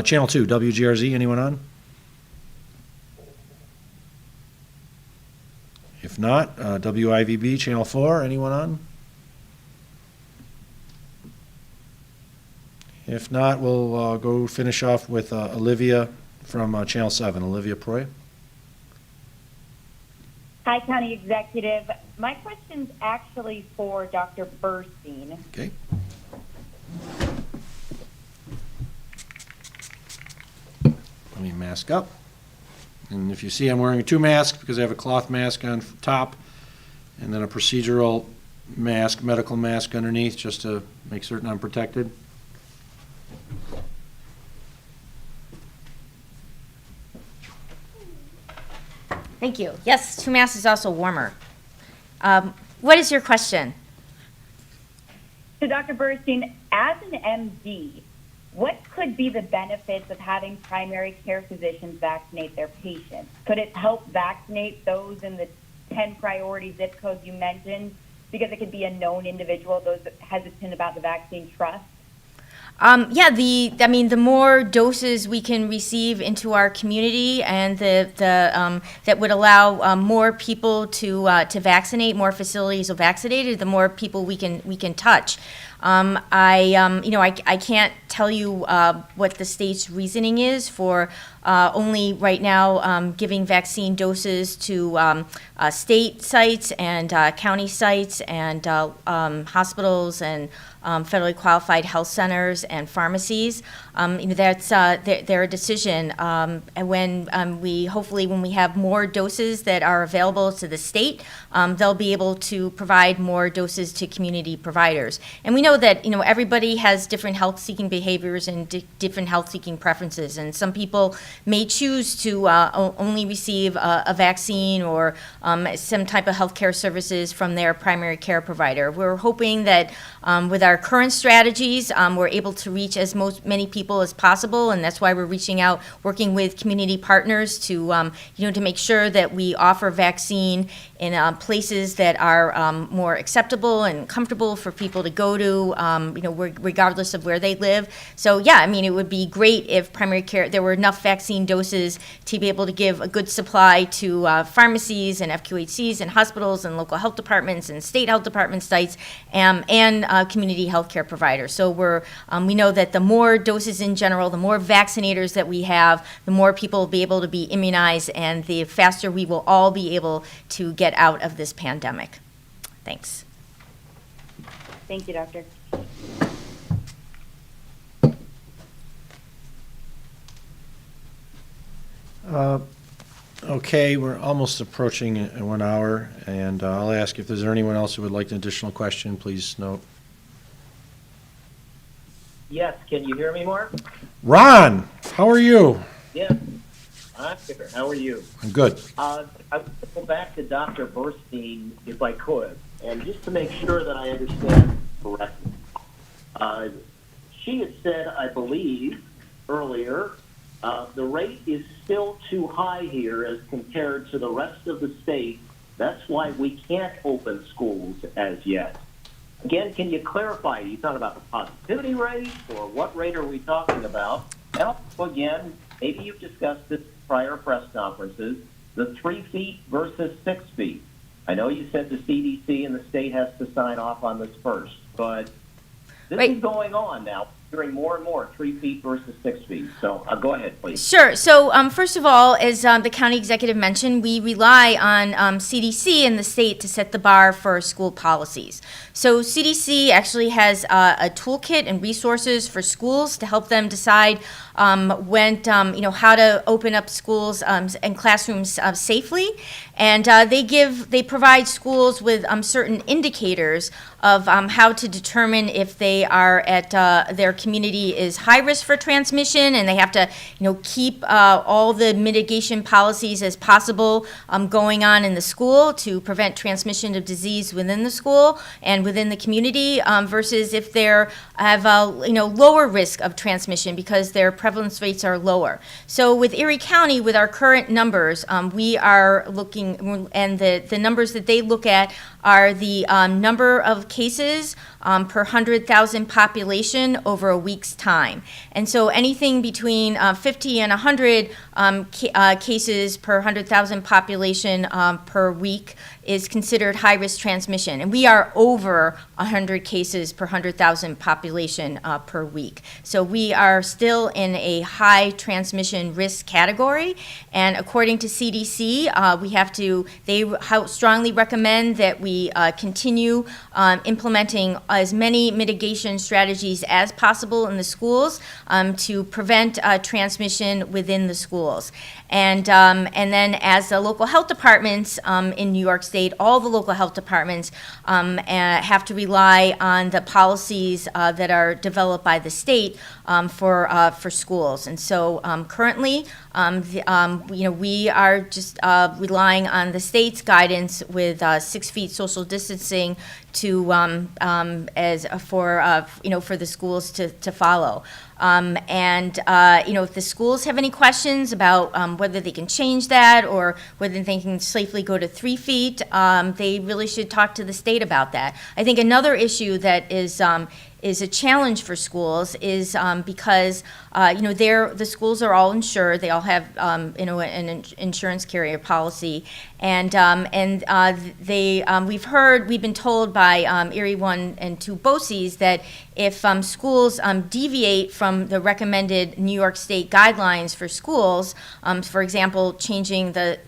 Channel 2, WGRZ. Anyone on? If not, WIVB Channel 4. Anyone on? If not, we'll go finish off with Olivia from Channel 7. Olivia Proy. Hi, County Executive. My question's actually for Dr. Burstein. Okay. Let me mask up. And if you see, I'm wearing 2 masks because I have a cloth mask on top and then a procedural mask, medical mask underneath, just to make certain I'm protected. Thank you. Yes, 2 masks is also warmer. What is your question? So, Dr. Burstein, as an MD, what could be the benefits of having primary care physicians vaccinate their patients? Could it help vaccinate those in the 10 priority zip codes you mentioned? Because it could be a known individual, those hesitant about the vaccine trust? The more doses we can receive into our community, and that would allow more people to vaccinate, more facilities are vaccinated, the more people we can touch. I can't tell you what the state's reasoning is for only right now giving vaccine doses to state sites and county sites and hospitals and federally qualified health centers and pharmacies. That's their decision. And when we have more doses that are available to the state, they'll be able to provide more doses to community providers. And we know that everybody has different health-seeking behaviors and different health-seeking preferences. And some people may choose to only receive a vaccine or some type of healthcare services from their primary care provider. We're hoping that with our current strategies, we're able to reach as many people as possible, and that's why we're reaching out, working with community partners to make sure that we offer vaccine in places that are more acceptable and comfortable for people to go to, regardless of where they live. So it would be great if primary care, there were enough vaccine doses to be able to give a good supply to pharmacies and FQHCs and hospitals and local health departments and state health department sites and community healthcare providers. So we know that the more doses in general, the more vaccinators that we have, the more people will be able to be immunized, and the faster we will all be able to get out of this pandemic. Thanks. Thank you, Doctor. Okay, we're almost approaching 1 hour, and I'll ask if there's anyone else who would like an additional question, please note. Yes, can you hear me, Mark? Ron, how are you? Yes, I'm here. How are you? I'm good. I would go back to Dr. Burstein, if I could, and just to make sure that I understand correctly. She had said, I believe, earlier, the rate is still too high here as compared to the rest of the state. That's why we can't open schools as yet. Again, can you clarify? Are you talking about the positivity rate, or what rate are we talking about? And also, again, maybe you've discussed this prior press conferences, the 3 feet versus 6 feet. I know you said the CDC and the state has to sign off on this first, but this is going on now. Hearing more and more 3 feet versus 6 feet. So go ahead, please. Sure. So first of all, as the county executive mentioned, we rely on CDC and the state to set the bar for school policies. So CDC actually has a toolkit and resources for schools to help them decide when, how to open up schools and classrooms safely. And they provide schools with certain indicators of how to determine if they are at their community is high risk for transmission, and they have to keep all the mitigation policies as possible going on in the school to prevent transmission of disease within the school and within the community, versus if they have a lower risk of transmission because their prevalence rates are lower. So with Erie County, with our current numbers, we are looking, and the numbers that they look at are the number of cases per 100,000 population over a week's time. And so anything between 50 and 100 cases per 100,000 population per week is considered high-risk transmission. And we are over 100 cases per 100,000 population per week. So we are still in a high transmission risk category. And according to CDC, we have strongly recommend that we continue implementing as many mitigation strategies as possible in the schools to prevent transmission within the schools. And then as the local health departments in New York State, all the local health departments have to rely on the policies that are developed by the state for schools. And so currently, we are just relying on the state's guidance with 6 feet social distancing to for the schools to follow. If the schools have any questions about whether they can change that or whether they can safely go to 3 feet, they really should talk to the state about that. I think another issue that is a challenge for schools is because the schools are all insured. They all have an insurance carrier policy, and we've been told by Erie 1 and 2 BOCES that if schools deviate from the recommended New York State guidelines for schools, for example, changing the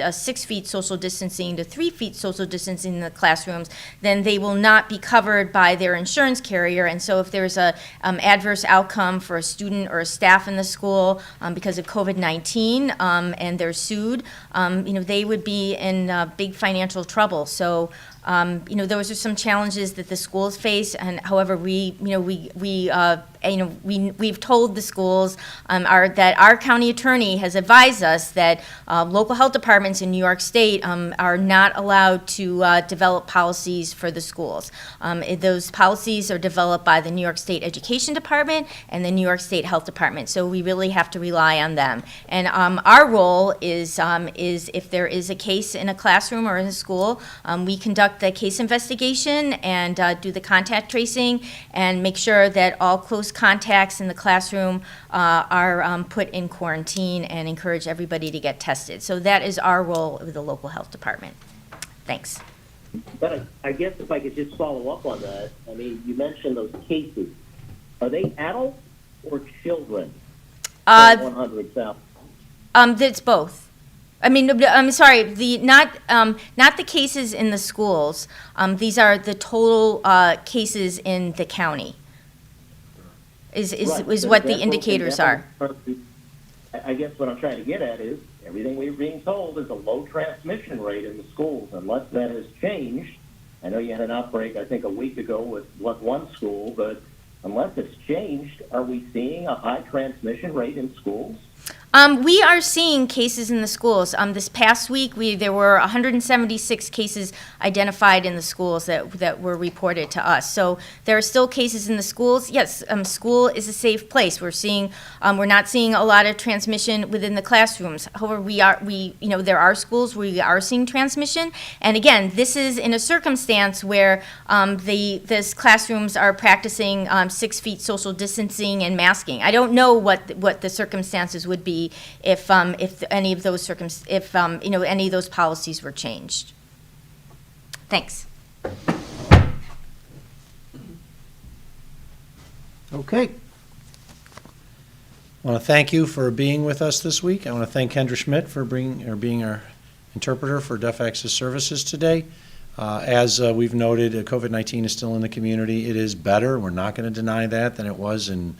6 feet social distancing to 3 feet social distancing in the classrooms, then they will not be covered by their insurance carrier. And so if there's a adverse outcome for a student or a staff in the school because of COVID-19 and they're sued, they would be in big financial trouble. So those are some challenges that the schools face, and however, we've told the schools that our county attorney has advised us that local health departments in New York State are not allowed to develop policies for the schools. Those policies are developed by the New York State Education Department and the New York State Health Department, so we really have to rely on them. And our role is if there is a case in a classroom or in a school, we conduct the case investigation and do the contact tracing and make sure that all close contacts in the classroom are put in quarantine and encourage everybody to get tested. So that is our role with the local health department. Thanks. But I guess if I could just follow up on that, I mean, you mentioned those cases. Are they adults or children? 100,000. It's both. I mean, I'm sorry. Not the cases in the schools. These are the total cases in the county. Is what the indicators are. I guess what I'm trying to get at is everything we're being told is a low transmission rate in the schools. Unless that has changed, I know you had an outbreak I think a week ago with one school, but unless it's changed, are we seeing a high transmission rate in schools? We are seeing cases in the schools. This past week, there were 176 cases identified in the schools that were reported to us. So there are still cases in the schools. Yes, school is a safe place. We're not seeing a lot of transmission within the classrooms. However, there are schools where we are seeing transmission. And again, this is in a circumstance where these classrooms are practicing 6 feet social distancing and masking. I don't know what the circumstances would be if any of those any of those policies were changed. Thanks. Okay. I want to thank you for being with us this week. I want to thank Kendra Schmidt for being our interpreter for Deaf Access Services today. As we've noted, COVID-19 is still in the community. It is better, we're not going to deny that, than it was in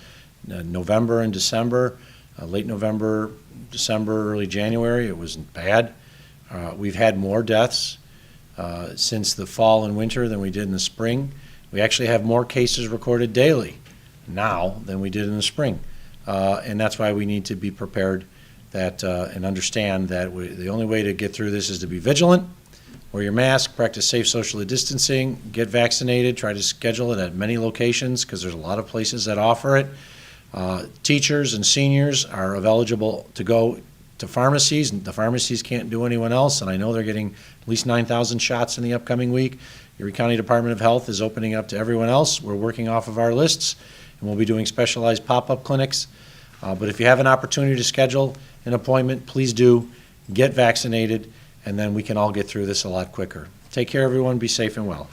November and December. Late November, December, early January, it was bad. We've had more deaths since the fall and winter than we did in the spring. We actually have more cases recorded daily now than we did in the spring. And that's why we need to be prepared and understand that the only way to get through this is to be vigilant, wear your mask, practice safe social distancing, get vaccinated, try to schedule it at many locations because there's a lot of places that offer it. Teachers and seniors are eligible to go to pharmacies, and the pharmacies can't do anyone else, and I know they're getting at least 9,000 shots in the upcoming week. Erie County Department of Health is opening up to everyone else. We're working off of our lists, and we'll be doing specialized pop-up clinics. But if you have an opportunity to schedule an appointment, please do. Get vaccinated, and then we can all get through this a lot quicker. Take care, everyone. Be safe and well.